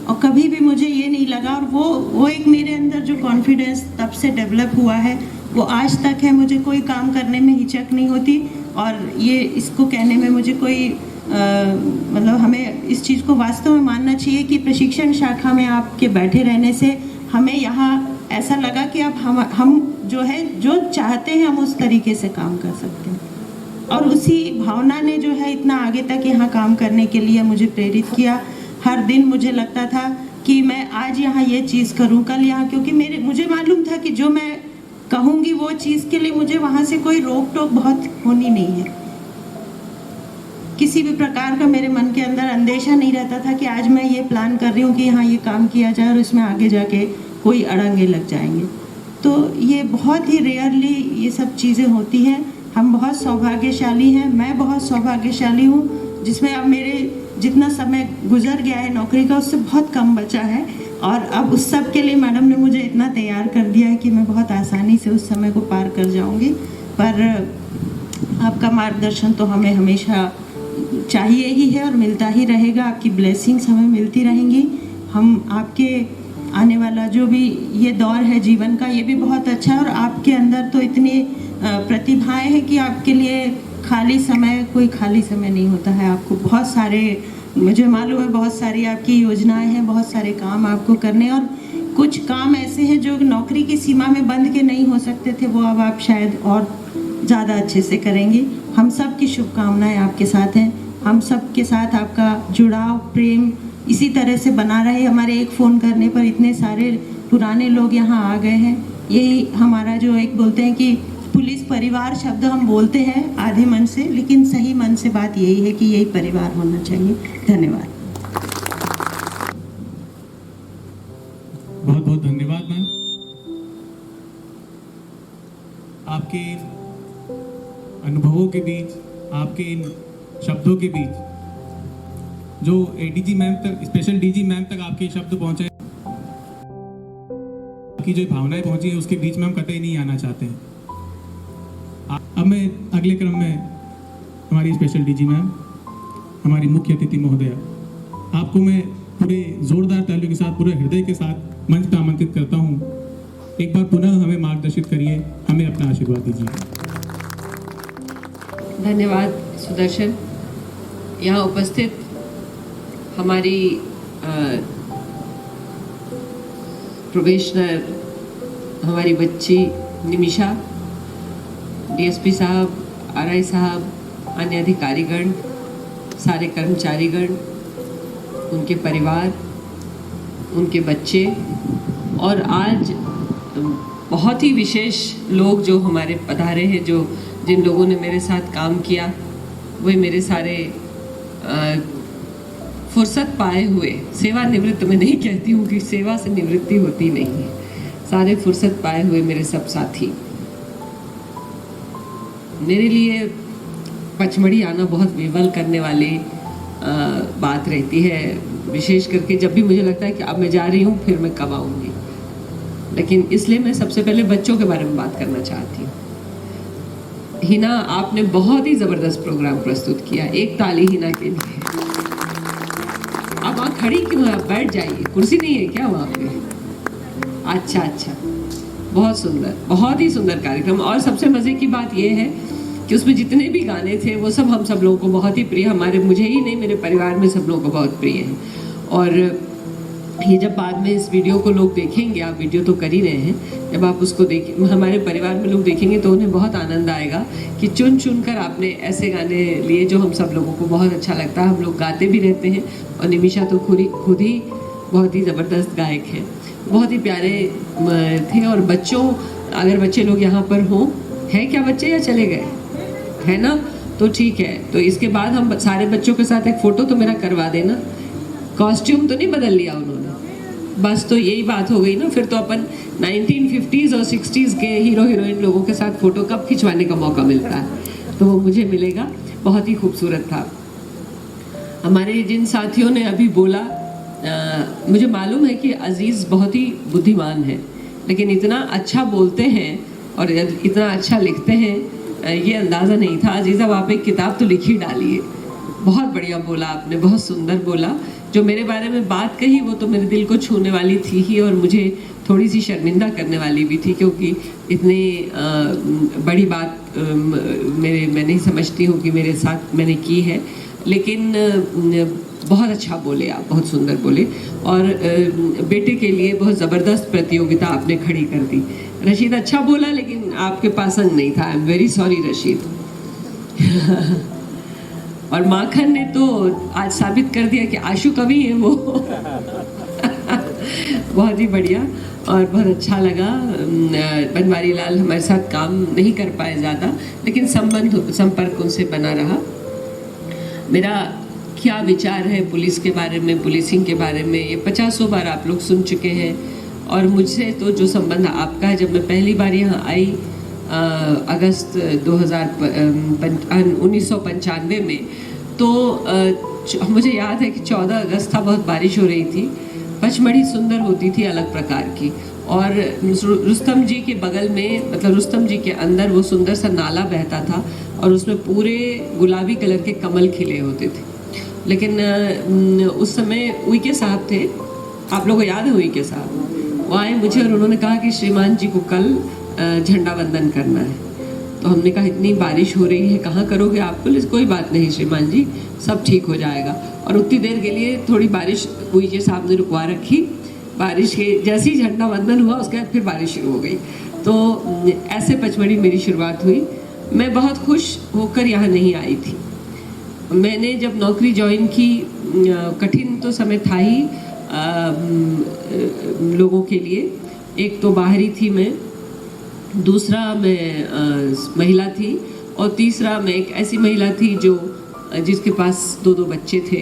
और कभी भी मुझे ये नहीं लगा, और वो एक मेरे अंदर जो कॉन्फिडेंस तब से डेवलप हुआ है वो आज तक है। मुझे कोई काम करने में हिचक नहीं होती, और ये इसको कहने में मुझे कोई मतलब हमें इस चीज़ को वास्तव में मानना चाहिए कि प्रशिक्षण शाखा में आपके बैठे रहने से हमें यहाँ ऐसा लगा कि अब हम जो है, जो चाहते हैं हम उस तरीके से काम कर सकते हैं। और उसी भावना ने जो है इतना आगे तक यहाँ काम करने के लिए मुझे प्रेरित किया। हर दिन मुझे लगता था कि मैं आज यहाँ ये चीज़ करूँ, कल यहाँ, क्योंकि मुझे मालूम था कि जो मैं कहूँगी वो चीज़ के लिए मुझे वहाँ से कोई रोक टोक बहुत होनी नहीं है। किसी भी प्रकार का मेरे मन के अंदर अंदेशा नहीं रहता था कि आज मैं ये प्लान कर रही हूँ कि यहाँ ये काम किया जाए और इसमें आगे जाके कोई अड़ंगे लग जाएंगे। तो ये बहुत ही रेयरली ये सब चीज़ें होती हैं। हम बहुत सौभाग्यशाली हैं, मैं बहुत सौभाग्यशाली हूँ, जिसमें अब मेरे जितना समय गुजर गया है नौकरी का, उससे बहुत कम बचा है। और अब उस सब के लिए मैडम ने मुझे इतना तैयार कर दिया है कि मैं बहुत आसानी से उस समय को पार कर जाऊँगी। पर आपका मार्गदर्शन तो हमें हमेशा चाहिए ही है और मिलता ही रहेगा। आपकी ब्लेसिंग्स हमें मिलती रहेंगी। हम आपके आने वाला जो भी ये दौर है जीवन का, ये भी बहुत अच्छा है। और आपके अंदर तो इतनी प्रतिभाएं हैं कि आपके लिए खाली समय, कोई खाली समय नहीं होता है। आपको बहुत सारे, मुझे मालूम है, बहुत सारी आपकी योजनाएं हैं, बहुत सारे काम आपको करने, और कुछ काम ऐसे हैं जो नौकरी की सीमा में बंद के नहीं हो सकते थे, वो अब आप शायद और ज़्यादा अच्छे से करेंगे। हम सब की शुभकामनाएं आपके साथ हैं। हम सब के साथ आपका जुड़ाव, प्रेम इसी तरह से बना रहे। हमारे एक फ़ोन करने पर इतने सारे पुराने लोग यहाँ आ गए हैं। यही हमारा जो एक बोलते हैं कि पुलिस परिवार शब्द हम बोलते हैं आधे मन से, लेकिन सही मन से बात यही है कि यही परिवार होना चाहिए। धन्यवाद। बहुत बहुत धन्यवाद मैम। आपके अनुभवों के बीच, आपके इन शब्दों के बीच जो एडीजी मैम तक, स्पेशल डीजी मैम तक आपके शब्द पहुंचे, की जो भावनाएं पहुंची है, उसके बीच में हम कतई नहीं आना चाहते हैं। अब मैं अगले क्रम में हमारी स्पेशल डीजी मैम, हमारी मुख्य अतिथि महोदया, आपको मैं पूरे जोरदार तालियों के साथ, पूरे हृदय के साथ मंच पर आमंत्रित करता हूं। एक बार पुनः हमें मार्गदर्शित करिए, हमें अपना आशीर्वाद दीजिए। धन्यवाद सुदर्शन। यहाँ उपस्थित हमारी प्रोबेशनर, हमारी बच्ची निमिषा, डीएसपी साहब, आरआई साहब, अन्य अधिकारीगण, सारे कर्मचारीगण, उनके परिवार, उनके बच्चे, और आज बहुत ही विशेष लोग जो हमारे पधारे हैं, जो जिन लोगों ने मेरे साथ काम किया, वे मेरे सारे फुर्सत पाए हुए, सेवानिवृत्त मैं नहीं कहती हूँ कि सेवा से निवृत्ति होती नहीं है, सारे फुर्सत पाए हुए मेरे सब साथी। मेरे लिए पचमढ़ी आना बहुत विवल करने वाली बात रहती है, विशेष करके जब भी मुझे लगता है कि अब मैं जा रही हूँ, फिर मैं कब आऊँगी। लेकिन इसलिए मैं सबसे पहले बच्चों के बारे में बात करना चाहती हूँ। हिना, आपने बहुत ही ज़बरदस्त प्रोग्राम प्रस्तुत किया। एक ताली हिना के लिए। अब वहाँ खड़ी क्यों है? आप बैठ जाइए, कुर्सी नहीं है क्या वहाँ पे? अच्छा अच्छा, बहुत सुंदर, बहुत ही सुंदर कार्यक्रम। और सबसे मज़े की बात यह है कि उसमें जितने भी गाने थे वो सब हम सब लोगों को बहुत ही प्रिय, हमारे, मुझे ही नहीं, मेरे परिवार में सब लोगों को बहुत प्रिय है। और ये जब बाद में इस वीडियो को लोग देखेंगे, आप वीडियो तो कर ही रहे हैं, जब आप उसको देखें, हमारे परिवार में लोग देखेंगे तो उन्हें बहुत आनंद आएगा कि चुन चुन कर आपने ऐसे गाने लिए जो हम सब लोगों को बहुत अच्छा लगता है। हम लोग गाते भी रहते हैं, और निमिषा तो खुद ही बहुत ही ज़बरदस्त गायक है, बहुत ही प्यारे थे। और बच्चों, अगर बच्चे लोग यहाँ पर हों, हैं क्या बच्चे या चले गए? है ना? तो ठीक है, तो इसके बाद हम सारे बच्चों के साथ एक फ़ोटो तो मेरा करवा देना। कॉस्ट्यूम तो नहीं बदल लिया उन्होंने? बस तो यही बात हो गई ना। फिर तो अपन 1950s और 60s के हीरो हीरोइन लोगों के साथ फ़ोटो कब खिंचवाने का मौका मिलता है? तो वो मुझे मिलेगा। बहुत ही खूबसूरत था। हमारे जिन साथियों ने अभी बोला, मुझे मालूम है कि अजीज़ बहुत ही बुद्धिमान है, लेकिन इतना अच्छा बोलते हैं और इतना अच्छा लिखते हैं, ये अंदाज़ा नहीं था। अजीज़ा, आप एक किताब तो लिख ही डालिए। बहुत बढ़िया बोला आपने, बहुत सुंदर बोला। जो मेरे बारे में बात कही वो तो मेरे दिल को छूने वाली थी ही, और मुझे थोड़ी सी शर्मिंदा करने वाली भी थी, क्योंकि इतनी बड़ी बात मैं नहीं समझती हूँ कि मेरे साथ मैंने की है। लेकिन बहुत अच्छा बोले आप, बहुत सुंदर बोले, और बेटे के लिए बहुत ज़बरदस्त प्रतियोगिता आपने खड़ी कर दी। रशीद अच्छा बोला, लेकिन आपके पास अंग नहीं था। I am very sorry Rashid. और माखन ने तो आज साबित कर दिया कि आशु कवि है वो। बहुत ही बढ़िया और बहुत अच्छा लगा। बनवारी लाल हमारे साथ काम नहीं कर पाए ज़्यादा, लेकिन संपर्क उनसे बना रहा। मेरा क्या विचार है पुलिस के बारे में, पुलिसिंग के बारे में, ये 50 बार आप लोग सुन चुके हैं। और मुझसे तो जो संबंध आपका है, जब मैं पहली बार यहाँ आई अगस्त 1995 में, तो मुझे याद है कि 14 अगस्त था, बहुत बारिश हो रही थी। पचमढ़ी सुंदर होती थी अलग प्रकार की, और रुस्तम जी के बगल में, मतलब रुस्तम जी के अंदर वो सुंदर सा नाला बहता था, और उसमें पूरे गुलाबी कलर के कमल खिले होते थे। लेकिन उस समय उइके साहब थे, आप लोगों को याद है उइके साहब, वो आए मुझे और उन्होंने कहा कि श्रीमान जी को कल झंडा वंदन करना है। तो हमने कहा इतनी बारिश हो रही है, कहाँ करोगे आप? पुलिस कोई बात नहीं श्रीमान जी, सब ठीक हो जाएगा। और उतनी देर के लिए थोड़ी बारिश उइके साहब ने रुकवा रखी। बारिश के जैसे ही झंडा वंदन हुआ, उसके बाद फिर बारिश शुरू हो गई। तो ऐसे पचमढ़ी मेरी शुरुआत हुई। मैं बहुत खुश होकर यहाँ नहीं आई थी। मैंने जब नौकरी ज्वाइन की, कठिन तो समय था ही लोगों के लिए। एक तो बाहरी थी मैं, दूसरा मैं महिला थी, और तीसरा मैं एक ऐसी महिला थी जो जिसके पास 2 बच्चे थे,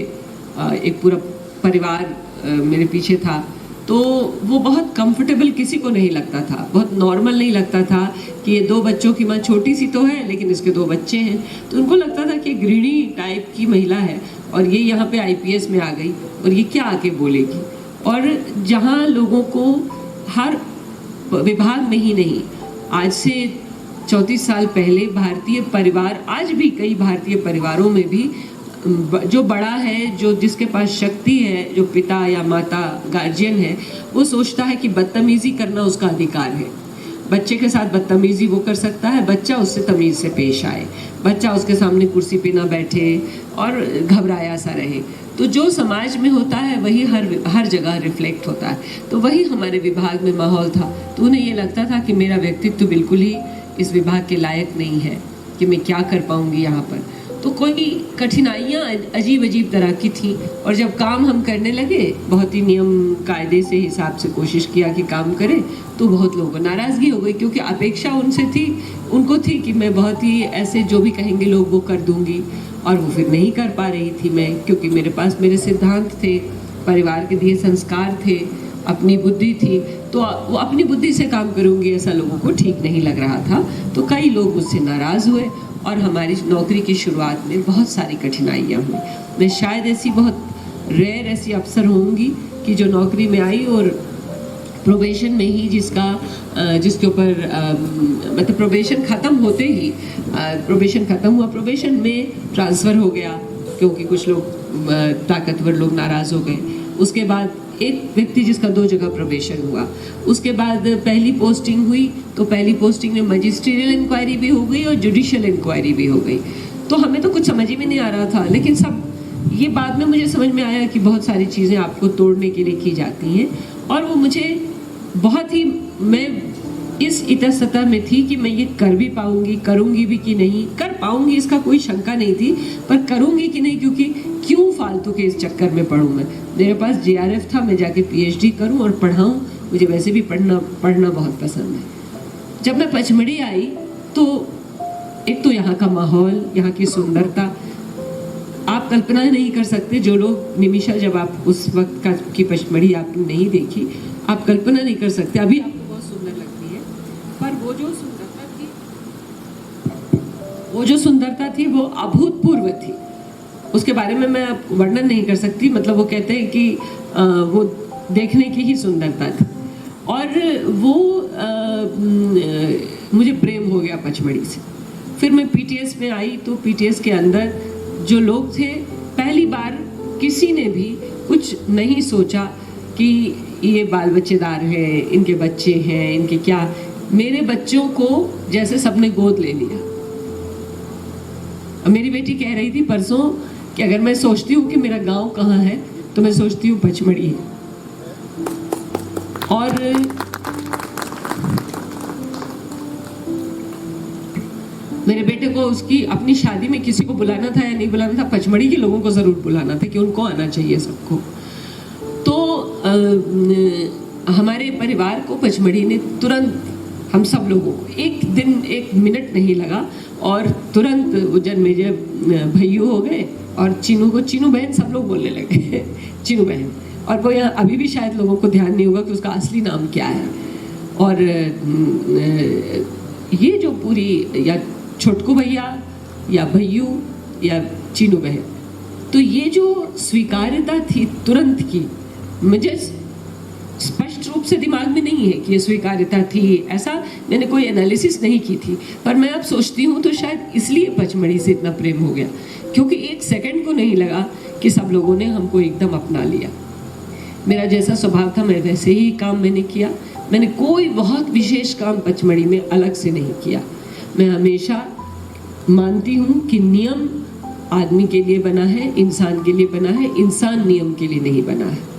एक पूरा परिवार मेरे पीछे था। तो वो बहुत कंफर्टेबल किसी को नहीं लगता था, बहुत नॉर्मल नहीं लगता था कि ये 2 बच्चों की माँ, छोटी सी तो है लेकिन इसके 2 बच्चे हैं। तो उनको लगता था कि गृहिणी टाइप की महिला है, और ये यहाँ पे IPS में आ गई, और ये क्या आके बोलेगी। और जहाँ लोगों को हर विभाग में ही नहीं, आज से 34 साल पहले भारतीय परिवार, आज भी कई भारतीय परिवारों में भी जो बड़ा है, जो जिसके पास शक्ति है, जो पिता या माता गार्जियन है, वो सोचता है कि बदतमीजी करना उसका अधिकार है। बच्चे के साथ बदतमीजी वो कर सकता है, बच्चा उससे तमीज़ से पेश आए, बच्चा उसके सामने कुर्सी पे ना बैठे और घबराया सा रहे। तो जो समाज में होता है वही हर जगह रिफ्लेक्ट होता है। तो वही हमारे विभाग में माहौल था। तो उन्हें ये लगता था कि मेरा व्यक्तित्व बिल्कुल ही इस विभाग के लायक नहीं है, कि मैं क्या कर पाऊँगी यहाँ पर। तो कोई कठिनाइयाँ अजीब अजीब तरह की थी, और जब काम हम करने लगे, बहुत ही नियम कायदे से हिसाब से कोशिश किया कि काम करें, तो बहुत लोगों को नाराज़गी हो गई, क्योंकि अपेक्षा उनसे थी, उनको थी कि मैं बहुत ही ऐसे जो भी कहेंगे लोग वो कर दूंगी, और वो फिर नहीं कर पा रही थी मैं, क्योंकि मेरे पास मेरे सिद्धांत थे, परिवार के दिए संस्कार थे, अपनी बुद्धि थी। तो वो अपनी बुद्धि से काम करूँगी ऐसा लोगों को ठीक नहीं लग रहा था। तो कई लोग मुझसे नाराज़ हुए, और हमारी नौकरी की शुरुआत में बहुत सारी कठिनाइयाँ हुई। मैं शायद ऐसी बहुत रेयर ऐसी अफसर होंगी कि जो नौकरी में आई और प्रोबेशन में ही जिसके ऊपर मतलब प्रोबेशन ख़त्म होते ही प्रोबेशन ख़त्म हुआ, प्रोबेशन में ट्रांसफ़र हो गया, क्योंकि कुछ लोग ताकतवर लोग नाराज़ हो गए। उसके बाद एक व्यक्ति जिसका 2 जगह प्रोबेशन हुआ, उसके बाद पहली पोस्टिंग हुई, तो पहली पोस्टिंग में मजिस्ट्रियल इंक्वायरी भी हो गई और जुडिशियल इंक्वायरी भी हो गई। तो हमें तो कुछ समझ ही में नहीं आ रहा था, लेकिन सब ये बाद में मुझे समझ में आया कि बहुत सारी चीज़ें आपको तोड़ने के लिए की जाती हैं। और वो मुझे बहुत ही, मैं इस इतस्तता में थी कि मैं ये कर भी पाऊंगी, करूंगी भी कि नहीं, कर पाऊंगी इसका कोई शंका नहीं थी, पर करूंगी कि नहीं, क्योंकि क्यों फालतू के इस चक्कर में पढ़ूं मैं। मेरे पास JRF था, मैं जाके PhD करूं और पढ़ाऊं, मुझे वैसे भी पढ़ना बहुत पसंद है। जब मैं पचमढ़ी आई तो एक तो यहाँ का माहौल, यहाँ की सुंदरता आप कल्पना नहीं कर सकते। जो लोग निमिषा, जब आप उस वक्त की पचमढ़ी आपने नहीं देखी, आप कल्पना नहीं कर सकते। अभी आपको बहुत सुंदर लगती है, पर वो जो सुंदरता थी, वो वो जो सुंदरता थी वो अभूतपूर्व थी, उसके बारे में मैं वर्णन नहीं कर सकती। मतलब वो कहते हैं कि वो देखने की ही सुंदरता थी। और वो मुझे प्रेम हो गया पचमढ़ी से। फिर मैं पीटीएस में आई तो पीटीएस के अंदर जो लोग थे, पहली बार किसी ने भी कुछ नहीं सोचा कि ये बाल बच्चेदार है, इनके बच्चे हैं, इनके क्या। मेरे बच्चों को जैसे सबने गोद ले लिया। मेरी बेटी कह रही थी परसों कि अगर मैं सोचती हूँ कि मेरा गांव कहाँ है तो मैं सोचती हूँ पचमढ़ी है। और मेरे बेटे को उसकी अपनी शादी में किसी को बुलाना था या नहीं बुलाना था, पचमढ़ी के लोगों को ज़रूर बुलाना था कि उनको आना चाहिए सबको। तो हमारे परिवार को पचमढ़ी ने तुरंत, हम सब लोगों को एक दिन एक मिनट नहीं लगा और तुरंत वो जन्मेजय भैयू हो गए और चीनू को चीनू बहन सब लोग बोलने लगे चीनू बहन। और वो यहाँ अभी भी शायद लोगों को ध्यान नहीं होगा कि उसका असली नाम क्या है। और ये जो पूरी, या छोटकू भैया या भैयू या चीनू बहन, तो ये जो स्वीकार्यता थी तुरंत की, मुझे स्पष्ट रूप से दिमाग में नहीं है कि ये स्वीकार्यता थी, ऐसा मैंने कोई एनालिसिस नहीं की थी। पर मैं अब सोचती हूँ तो शायद इसलिए पचमढ़ी से इतना प्रेम हो गया, क्योंकि एक सेकंड को नहीं लगा कि सब लोगों ने हमको एकदम अपना लिया। मेरा जैसा स्वभाव था मैं वैसे ही काम मैंने किया। मैंने कोई बहुत विशेष काम पचमढ़ी में अलग से नहीं किया। मैं हमेशा मानती हूँ कि नियम आदमी के लिए बना है, इंसान के लिए बना है, इंसान नियम के लिए नहीं बना है।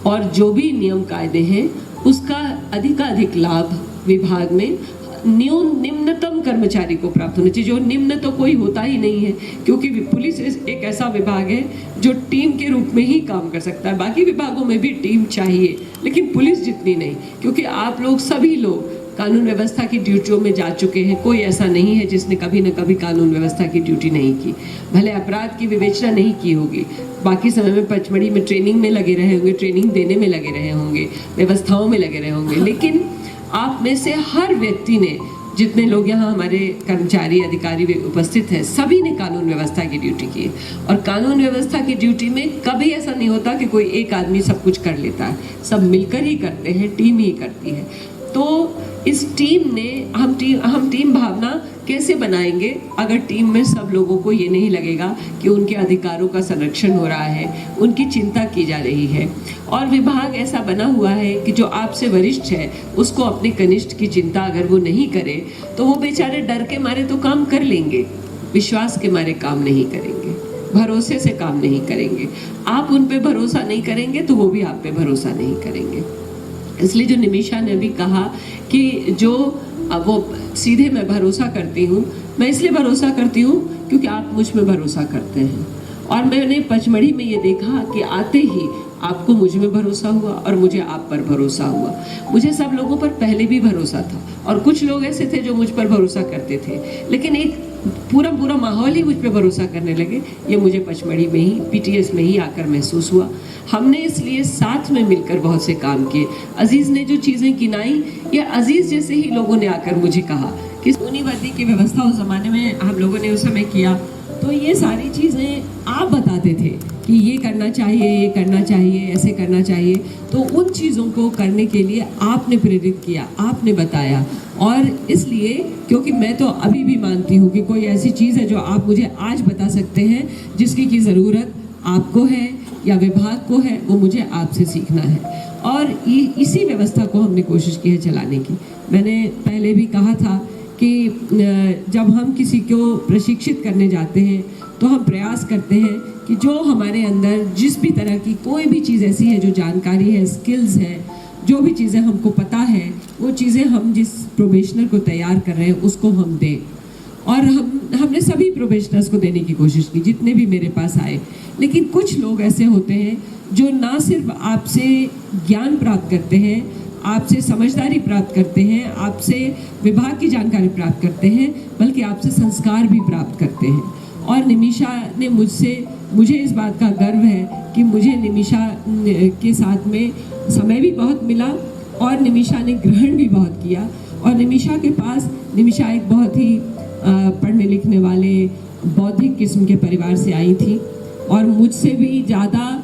और जो भी नियम कायदे हैं उसका अधिकाधिक लाभ विभाग में निम्नतम कर्मचारी को प्राप्त होना चाहिए। जो निम्न तो कोई होता ही नहीं है, क्योंकि पुलिस एक ऐसा विभाग है जो टीम के रूप में ही काम कर सकता है। बाकी विभागों में भी टीम चाहिए, लेकिन पुलिस जितनी नहीं, क्योंकि आप लोग सभी लोग कानून व्यवस्था की ड्यूटियों में जा चुके हैं। कोई ऐसा नहीं है जिसने कभी न कभी कानून व्यवस्था की ड्यूटी नहीं की, भले अपराध की विवेचना नहीं की होगी, बाकी समय में पचमढ़ी में ट्रेनिंग में लगे रहे होंगे, ट्रेनिंग देने में लगे रहे होंगे, व्यवस्थाओं में लगे रहे होंगे। लेकिन आप में से हर व्यक्ति ने, जितने लोग यहाँ हमारे कर्मचारी अधिकारी उपस्थित हैं, सभी ने कानून व्यवस्था की ड्यूटी की है। और कानून व्यवस्था की ड्यूटी में कभी ऐसा नहीं होता कि कोई एक आदमी सब कुछ कर लेता है, सब मिलकर ही करते हैं, टीम ही करती है। तो इस टीम ने हम टीम भावना कैसे बनाएंगे अगर टीम में सब लोगों को ये नहीं लगेगा कि उनके अधिकारों का संरक्षण हो रहा है, उनकी चिंता की जा रही है। और विभाग ऐसा बना हुआ है कि जो आपसे वरिष्ठ है उसको अपने कनिष्ठ की चिंता अगर वो नहीं करे तो वो बेचारे डर के मारे तो काम कर लेंगे, विश्वास के मारे काम नहीं करेंगे, भरोसे से काम नहीं करेंगे। आप उन पे भरोसा नहीं करेंगे तो वो भी आप पे भरोसा नहीं करेंगे। इसलिए जो निमिषा ने भी कहा कि जो वो सीधे मैं भरोसा करती हूँ, मैं इसलिए भरोसा करती हूँ क्योंकि आप मुझ में भरोसा करते हैं। और मैंने पचमढ़ी में ये देखा कि आते ही आपको मुझ में भरोसा हुआ और मुझे आप पर भरोसा हुआ। मुझे सब लोगों पर पहले भी भरोसा था और कुछ लोग ऐसे थे जो मुझ पर भरोसा करते थे, लेकिन एक पूरा माहौल ही मुझ पर भरोसा करने लगे। ये मुझे पचमढ़ी में ही, पीटीएस में ही आकर महसूस हुआ। हमने इसलिए साथ में मिलकर बहुत से काम किए। अजीज़ ने जो चीज़ें गिनाई, ये अजीज़ जैसे ही लोगों ने आकर मुझे कहा कि ऊनी वर्दी की व्यवस्था उस ज़माने में हम लोगों ने उस समय किया, तो ये सारी चीज़ें आप बताते थे कि ये करना चाहिए, ये करना चाहिए, ऐसे करना चाहिए। तो उन चीज़ों को करने के लिए आपने प्रेरित किया, आपने बताया। और इसलिए क्योंकि मैं तो अभी भी मानती हूँ कि कोई ऐसी चीज़ है जो आप मुझे आज बता सकते हैं जिसकी की ज़रूरत आपको है या विभाग को है, वो मुझे आपसे सीखना है। और इसी व्यवस्था को हमने कोशिश की है चलाने की। मैंने पहले भी कहा था कि जब हम किसी को प्रशिक्षित करने जाते हैं तो हम प्रयास करते हैं कि जो हमारे अंदर जिस भी तरह की कोई भी चीज़ ऐसी है जो जानकारी है, स्किल्स है, जो भी चीज़ें हमको पता है, वो चीज़ें हम जिस प्रोबेशनर को तैयार कर रहे हैं उसको हम दें। और हमने सभी प्रोबेशनर्स को देने की कोशिश की जितने भी मेरे पास आए। लेकिन कुछ लोग ऐसे होते हैं जो ना सिर्फ आपसे ज्ञान प्राप्त करते हैं, आपसे समझदारी प्राप्त करते हैं, आपसे विभाग की जानकारी प्राप्त करते हैं, बल्कि आपसे संस्कार भी प्राप्त करते हैं। और निमिषा ने मुझे इस बात का गर्व है कि मुझे निमिषा के साथ में समय भी बहुत मिला और निमिषा ने ग्रहण भी बहुत किया। और निमिषा एक बहुत ही पढ़ने लिखने वाले बौद्धिक किस्म के परिवार से आई थी और मुझसे भी ज़्यादा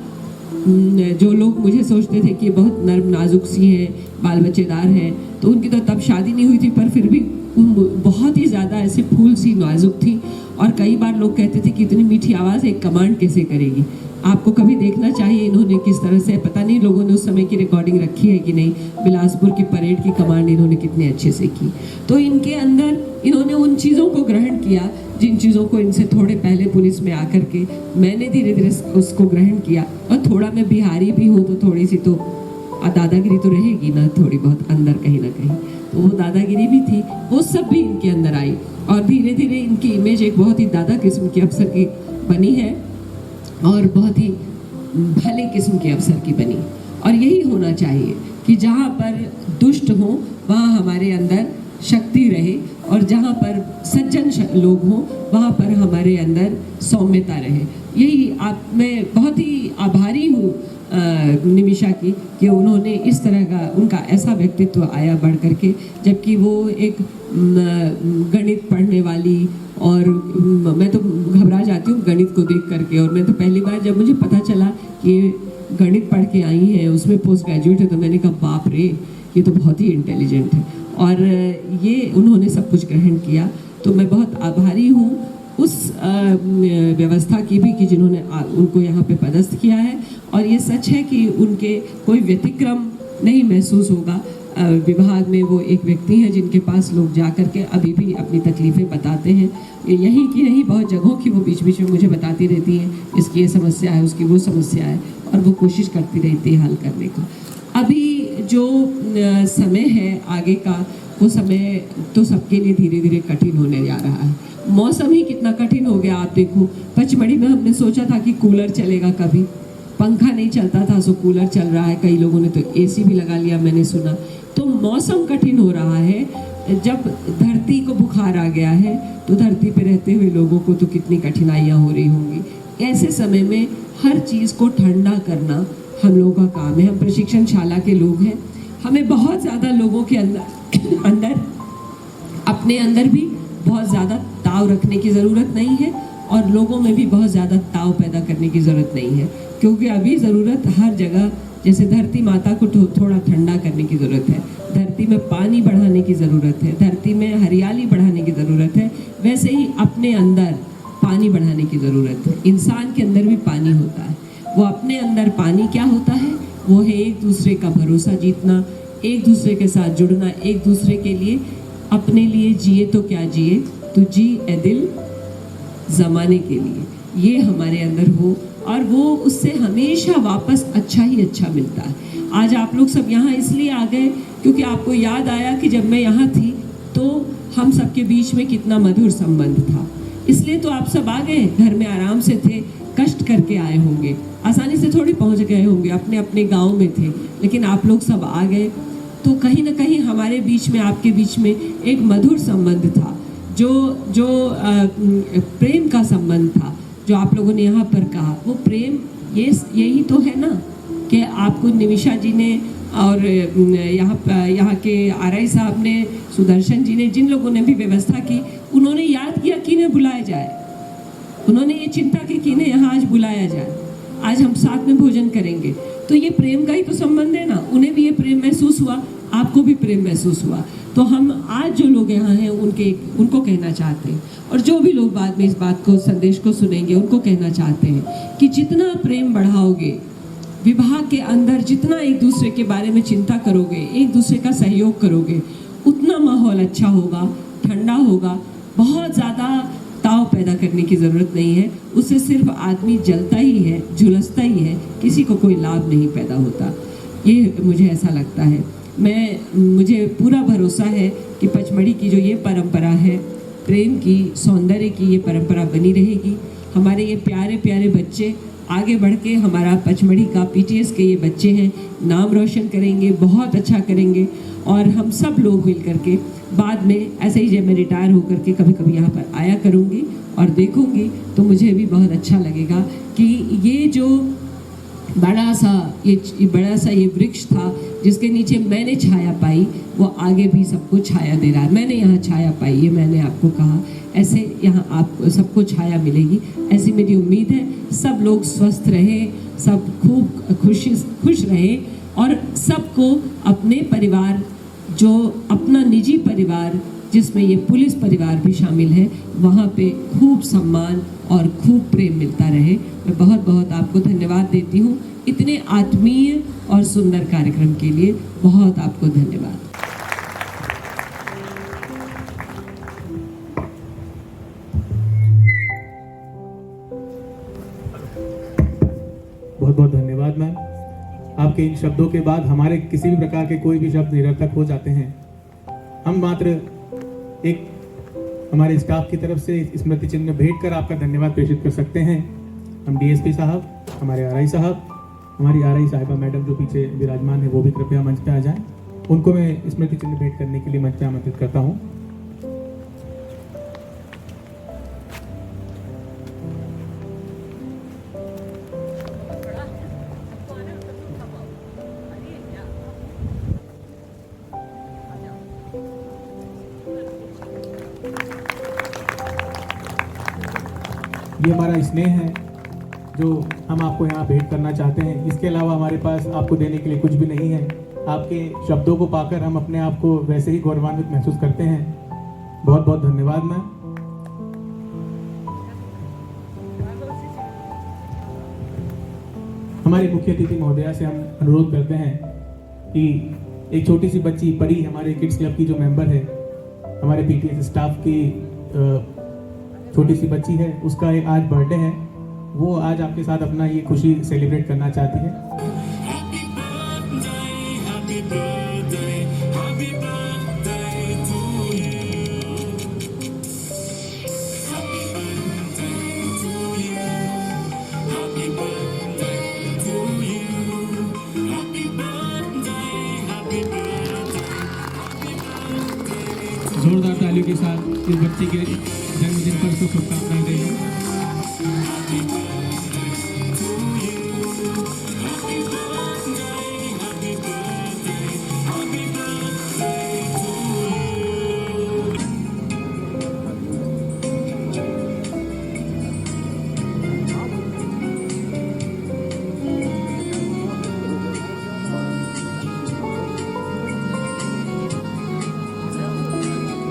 जो लोग मुझे सोचते थे कि बहुत नर्म नाजुक सी हैं, बाल बच्चेदार हैं, तो उनकी तो तब शादी नहीं हुई थी, पर फिर भी बहुत ही ज़्यादा ऐसे फूल सी नाजुक थी। और कई बार लोग कहते थे कि इतनी मीठी आवाज़ एक कमांड कैसे करेगी। आपको कभी देखना चाहिए इन्होंने किस तरह से, पता नहीं लोगों ने उस समय की रिकॉर्डिंग रखी है कि नहीं, बिलासपुर की परेड की कमांड इन्होंने कितने अच्छे से की। तो इनके अंदर इन्होंने उन चीज़ों को ग्रहण किया जिन चीज़ों को इनसे थोड़े पहले पुलिस में आकर के मैंने धीरे धीरे उसको ग्रहण किया। और थोड़ा मैं बिहारी भी हूँ तो थोड़ी सी तो दादागिरी तो रहेगी ना, थोड़ी बहुत अंदर कहीं ना कहीं, तो वो दादागिरी भी थी, वो सब भी इनके अंदर आई। और धीरे धीरे इनकी इमेज एक बहुत ही दादा किस्म के अफसर की बनी है और बहुत ही भले किस्म के अफसर की बनी। और यही होना चाहिए कि जहाँ पर दुष्ट हो वहाँ हमारे अंदर शक्ति रहे, और जहाँ पर सज्जन लोग हों वहाँ पर हमारे अंदर सौम्यता रहे। यही मैं बहुत ही आभारी हूँ निमिषा की कि उन्होंने इस तरह का, उनका ऐसा व्यक्तित्व आया बढ़ करके, जबकि वो एक गणित पढ़ने वाली, और मैं तो घबरा जाती हूँ गणित को देख करके। और मैं तो पहली बार जब मुझे पता चला कि गणित पढ़ के आई हैं, उसमें पोस्ट ग्रेजुएट है, तो मैंने कहा बाप रे, ये तो बहुत ही इंटेलिजेंट है। और ये उन्होंने सब कुछ ग्रहण किया, तो मैं बहुत आभारी हूँ उस व्यवस्था की भी कि जिन्होंने उनको यहाँ पे पदस्थ किया है। और ये सच है कि उनके कोई व्यतिक्रम नहीं महसूस होगा। विभाग में वो एक व्यक्ति हैं जिनके पास लोग जा कर के अभी भी अपनी तकलीफ़ें बताते हैं। यहीं की नहीं, बहुत जगहों की वो बीच बीच में मुझे बताती रहती हैं, इसकी ये समस्या है, उसकी वो समस्या है, और वो कोशिश करती रहती है हल करने का। अभी जो समय है आगे का, वो समय तो सबके लिए धीरे धीरे कठिन होने जा रहा है। मौसम ही कितना कठिन हो गया, आप देखो पचमढ़ी में हमने सोचा था कि कूलर चलेगा, कभी पंखा नहीं चलता था, सो कूलर चल रहा है, कई लोगों ने तो एसी भी लगा लिया, मैंने सुना। तो मौसम कठिन हो रहा है। जब धरती को बुखार आ गया है तो धरती पे रहते हुए लोगों को तो कितनी कठिनाइयाँ हो रही होंगी। ऐसे समय में हर चीज़ को ठंडा करना हम लोगों का काम है। हम प्रशिक्षणशाला के लोग हैं, हमें बहुत ज़्यादा लोगों के अंदर अपने अंदर भी बहुत ज़्यादा ताव रखने की ज़रूरत नहीं है, और लोगों में भी बहुत ज़्यादा ताव पैदा करने की ज़रूरत नहीं है, क्योंकि अभी ज़रूरत हर जगह, जैसे धरती माता को थोड़ा ठंडा करने की ज़रूरत है, धरती में पानी बढ़ाने की ज़रूरत है, धरती में हरियाली बढ़ाने की ज़रूरत है, वैसे ही अपने अंदर पानी बढ़ाने की ज़रूरत है। इंसान के अंदर भी पानी होता है, वो अपने अंदर पानी क्या होता है, वो है एक दूसरे का भरोसा जीतना, एक दूसरे के साथ जुड़ना, एक दूसरे के लिए, अपने लिए जिए तो क्या जिए, तो जी ए दिल ज़माने के लिए, ये हमारे अंदर हो, और वो उससे हमेशा वापस अच्छा ही अच्छा मिलता है। आज आप लोग सब यहाँ इसलिए आ गए क्योंकि आपको याद आया कि जब मैं यहाँ थी तो हम सबके बीच में कितना मधुर संबंध था, इसलिए तो आप सब आ गए। घर में आराम से थे, कष्ट करके आए होंगे, आसानी से थोड़ी पहुँच गए होंगे, अपने अपने गाँव में थे, लेकिन आप लोग सब आ गए तो कहीं ना कहीं हमारे बीच में, आपके बीच में एक मधुर संबंध था, जो प्रेम का संबंध था, जो आप लोगों ने यहाँ पर कहा। वो प्रेम यही तो है ना कि आपको निमिषा जी ने और यहाँ के आरआई साहब ने, सुदर्शन जी ने, जिन लोगों ने भी व्यवस्था की, उन्होंने याद किया कि इन्हें बुलाया जाए, उन्होंने ये चिंता की कि इन्हें यहाँ आज बुलाया जाए, आज हम साथ में भोजन करेंगे। तो ये प्रेम का ही तो संबंध है ना, उन्हें भी ये प्रेम महसूस हुआ, आपको भी प्रेम महसूस हुआ। तो हम आज जो लोग यहाँ हैं उनको कहना चाहते हैं, और जो भी लोग बाद में इस बात को, संदेश को सुनेंगे, उनको कहना चाहते हैं कि जितना प्रेम बढ़ाओगे विभाग के अंदर, जितना एक दूसरे के बारे में चिंता करोगे, एक दूसरे का सहयोग करोगे, उतना माहौल अच्छा होगा, ठंडा होगा। बहुत ज़्यादा ताव पैदा करने की ज़रूरत नहीं है, उससे सिर्फ आदमी जलता ही है, झुलसता ही है, किसी को कोई लाभ नहीं पैदा होता। ये मुझे ऐसा लगता है। मुझे पूरा भरोसा है कि पचमढ़ी की जो ये परंपरा है, प्रेम की, सौंदर्य की, ये परंपरा बनी रहेगी। हमारे ये प्यारे प्यारे बच्चे आगे बढ़ के, हमारा पचमढ़ी का पीटीएस के ये बच्चे हैं, नाम रोशन करेंगे, बहुत अच्छा करेंगे। और हम सब लोग मिल करके बाद में, ऐसे ही जब मैं रिटायर होकर के कभी कभी यहाँ पर आया करूँगी और देखूँगी, तो मुझे भी बहुत अच्छा लगेगा कि ये जो बड़ा सा ये वृक्ष था जिसके नीचे मैंने छाया पाई, वो आगे भी सबको छाया दे रहा है। मैंने यहाँ छाया पाई, ये मैंने आपको कहा, ऐसे यहाँ आपको सबको छाया मिलेगी, ऐसी मेरी उम्मीद है। सब लोग स्वस्थ रहे, सब खूब खुश रहे और सबको अपने परिवार, जो अपना निजी परिवार जिसमें ये पुलिस परिवार भी शामिल है, वहाँ पे खूब सम्मान और खूब प्रेम मिलता रहे। मैं बहुत बहुत आपको धन्यवाद देती हूँ इतने आत्मीय और सुंदर कार्यक्रम के लिए। बहुत आपको धन्यवाद। बहुत बहुत धन्यवाद मैम। आपके इन शब्दों के बाद हमारे किसी भी प्रकार के कोई भी शब्द निरर्थक हो जाते हैं। हम मात्र एक हमारे स्टाफ की तरफ से स्मृति चिन्ह भेंट कर आपका धन्यवाद प्रेषित कर सकते हैं। हम डीएसपी साहब, हमारे आरआई साहब, हमारी आरआई साहिबा मैडम जो पीछे विराजमान है वो भी कृपया मंच पे आ जाएं। उनको मैं स्मृति चिन्ह भेंट करने के लिए मंच पे आमंत्रित करता हूँ। ये हमारा स्नेह है जो हम आपको यहाँ भेंट करना चाहते हैं। इसके अलावा हमारे पास आपको देने के लिए कुछ भी नहीं है। आपके शब्दों को पाकर हम अपने आप को वैसे ही गौरवान्वित महसूस करते हैं। बहुत बहुत धन्यवाद मैम। हमारे मुख्य अतिथि महोदया से हम अनुरोध करते हैं कि एक छोटी सी बच्ची परी, हमारे किड्स क्लब की जो मेंबर है, हमारे पीटीएस स्टाफ की छोटी सी बच्ची है, उसका एक आज बर्थडे है, वो आज आपके साथ अपना ये खुशी सेलिब्रेट करना चाहती है। जोरदार तालियों के साथ इस बच्चे के जन्मदिन पर उसको शुभकामनाएं देंगे।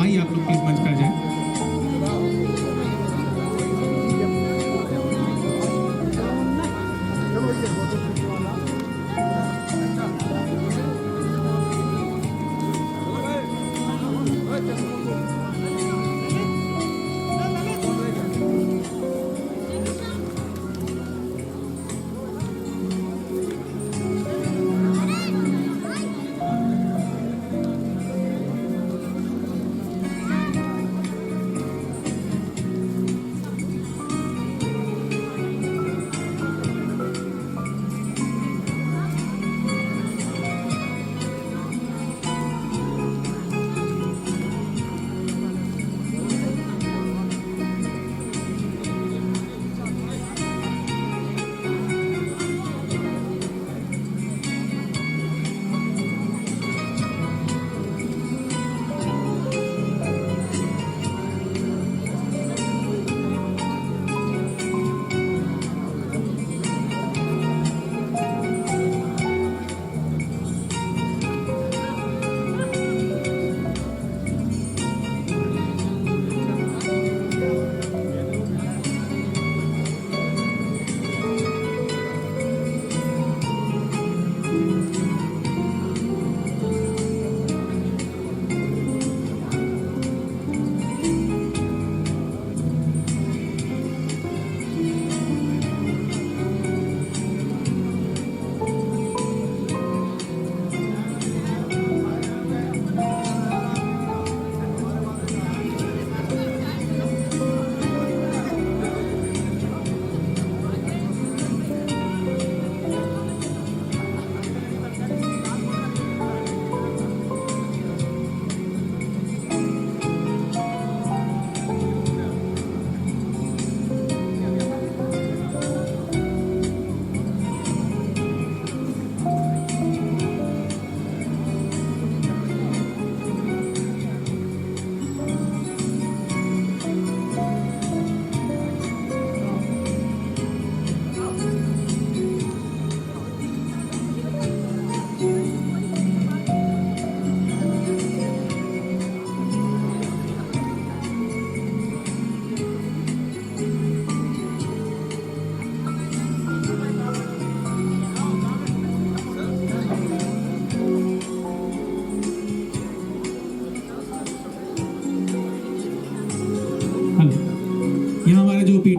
आइए आप लोग प्लीज मंच पर जाएं।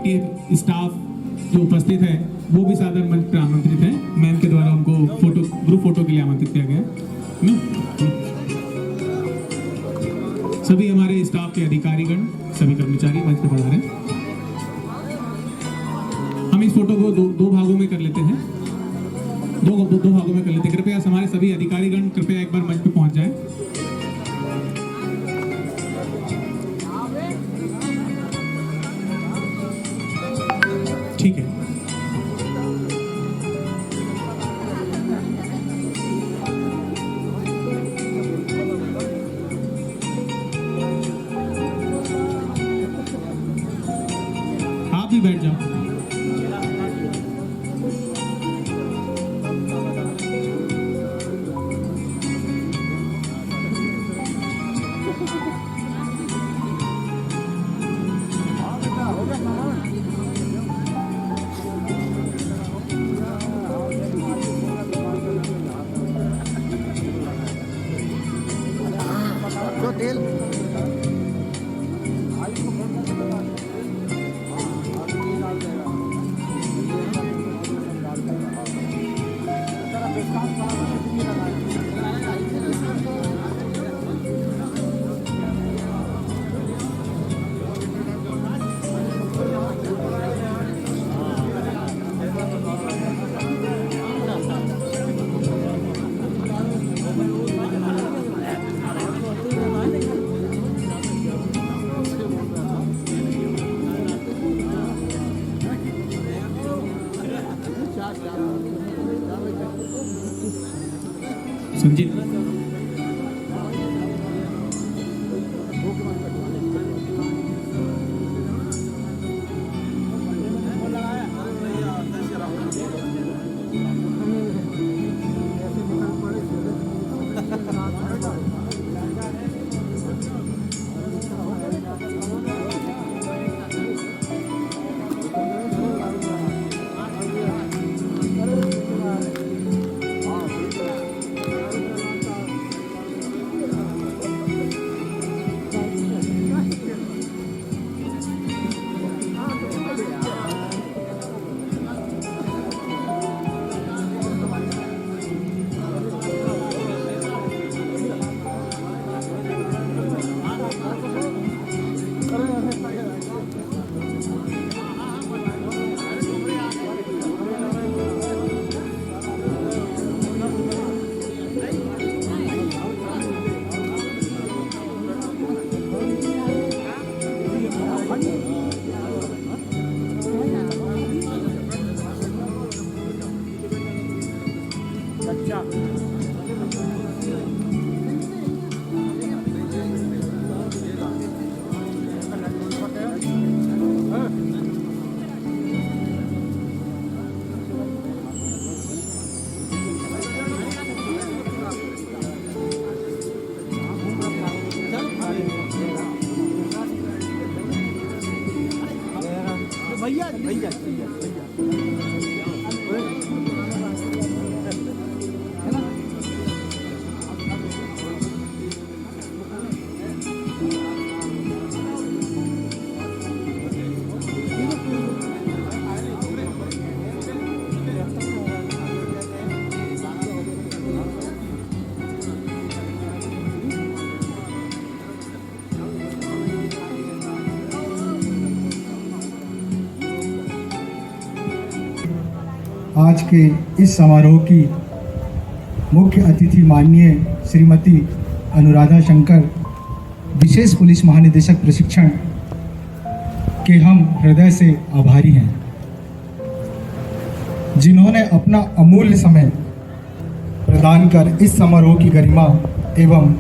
पीटीएफ स्टाफ जो उपस्थित है वो भी सादर मंच पर आमंत्रित है। मैम के द्वारा उनको ग्रुप फोटो के लिए आमंत्रित किया गया है। सभी हमारे स्टाफ के अधिकारीगण, सभी कर्मचारी मंच पर पधारे। हम इस फोटो को दो भागों में कर लेते हैं, दो भागों में कर लेते हैं। कृपया हमारे सभी अधिकारीगण कृपया एक बार मंच पे पहुंच जाएं। ठीक है। आप भी बैठ जाओ। संजीव आज के इस समारोह की मुख्य अतिथि माननीय श्रीमती अनुराधा शंकर, विशेष पुलिस महानिदेशक प्रशिक्षण के हम हृदय से आभारी हैं, जिन्होंने अपना अमूल्य समय प्रदान कर इस समारोह की गरिमा एवं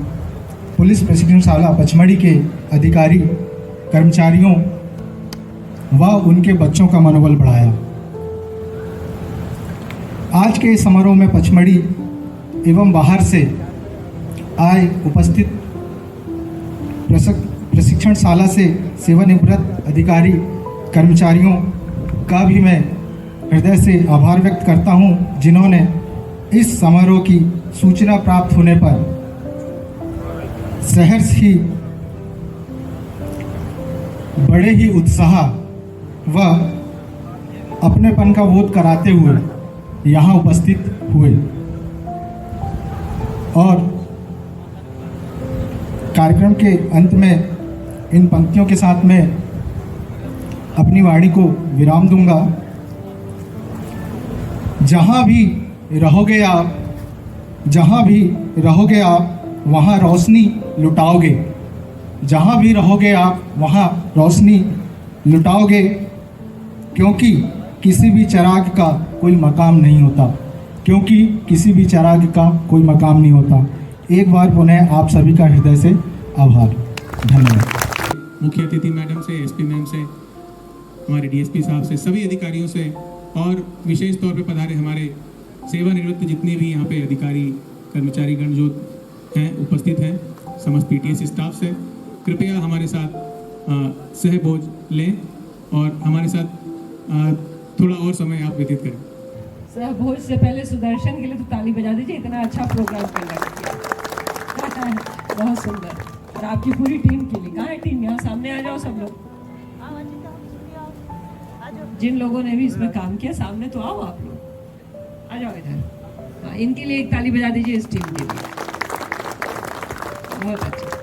पुलिस प्रशिक्षणशाला पचमढ़ी के अधिकारी, कर्मचारियों व उनके बच्चों का मनोबल बढ़ाया। आज के इस समारोह में पचमढ़ी एवं बाहर से आए उपस्थित प्रशिक्षणशाला से सेवानिवृत्त अधिकारी कर्मचारियों का भी मैं हृदय से आभार व्यक्त करता हूं, जिन्होंने इस समारोह की सूचना प्राप्त होने पर सहर्ष ही बड़े ही उत्साह वह अपनेपन का बोध कराते हुए यहाँ उपस्थित हुए और कार्यक्रम के अंत में इन पंक्तियों के साथ मैं अपनी वाणी को विराम दूंगा। जहाँ भी रहोगे आप, जहाँ भी रहोगे आप वहाँ रोशनी लुटाओगे, जहाँ भी रहोगे आप वहाँ रोशनी लुटाओगे, क्योंकि किसी भी चिराग का कोई मकाम नहीं होता, क्योंकि किसी भी चिराग का कोई मकाम नहीं होता। एक बार पुनः आप सभी का हृदय से आभार, धन्यवाद। मुख्य अतिथि मैडम से, एसपी मैम से, हमारे डीएसपी साहब से, सभी अधिकारियों से और विशेष तौर पे पधारे हमारे सेवानिवृत्त जितने भी यहाँ पे अधिकारी कर्मचारीगण जो हैं उपस्थित हैं, समस्त पीटीएस स्टाफ से कृपया हमारे साथ सहबोझ लें और हमारे साथ थोड़ा और समय आप व्यतीत करें। सहभोज से पहले सुदर्शन के लिए तो ताली बजा दीजिए, इतना अच्छा प्रोग्राम करना बहुत सुंदर। और आपकी पूरी टीम के लिए, कहाँ है टीम? यहाँ सामने आ जाओ सब लोग, जिन लोगों ने भी इसमें काम किया सामने तो आओ, आप लोग आ जाओ इधर। हाँ, इनके लिए एक ताली बजा दीजिए, इस टीम के लिए। बहुत अच्छा।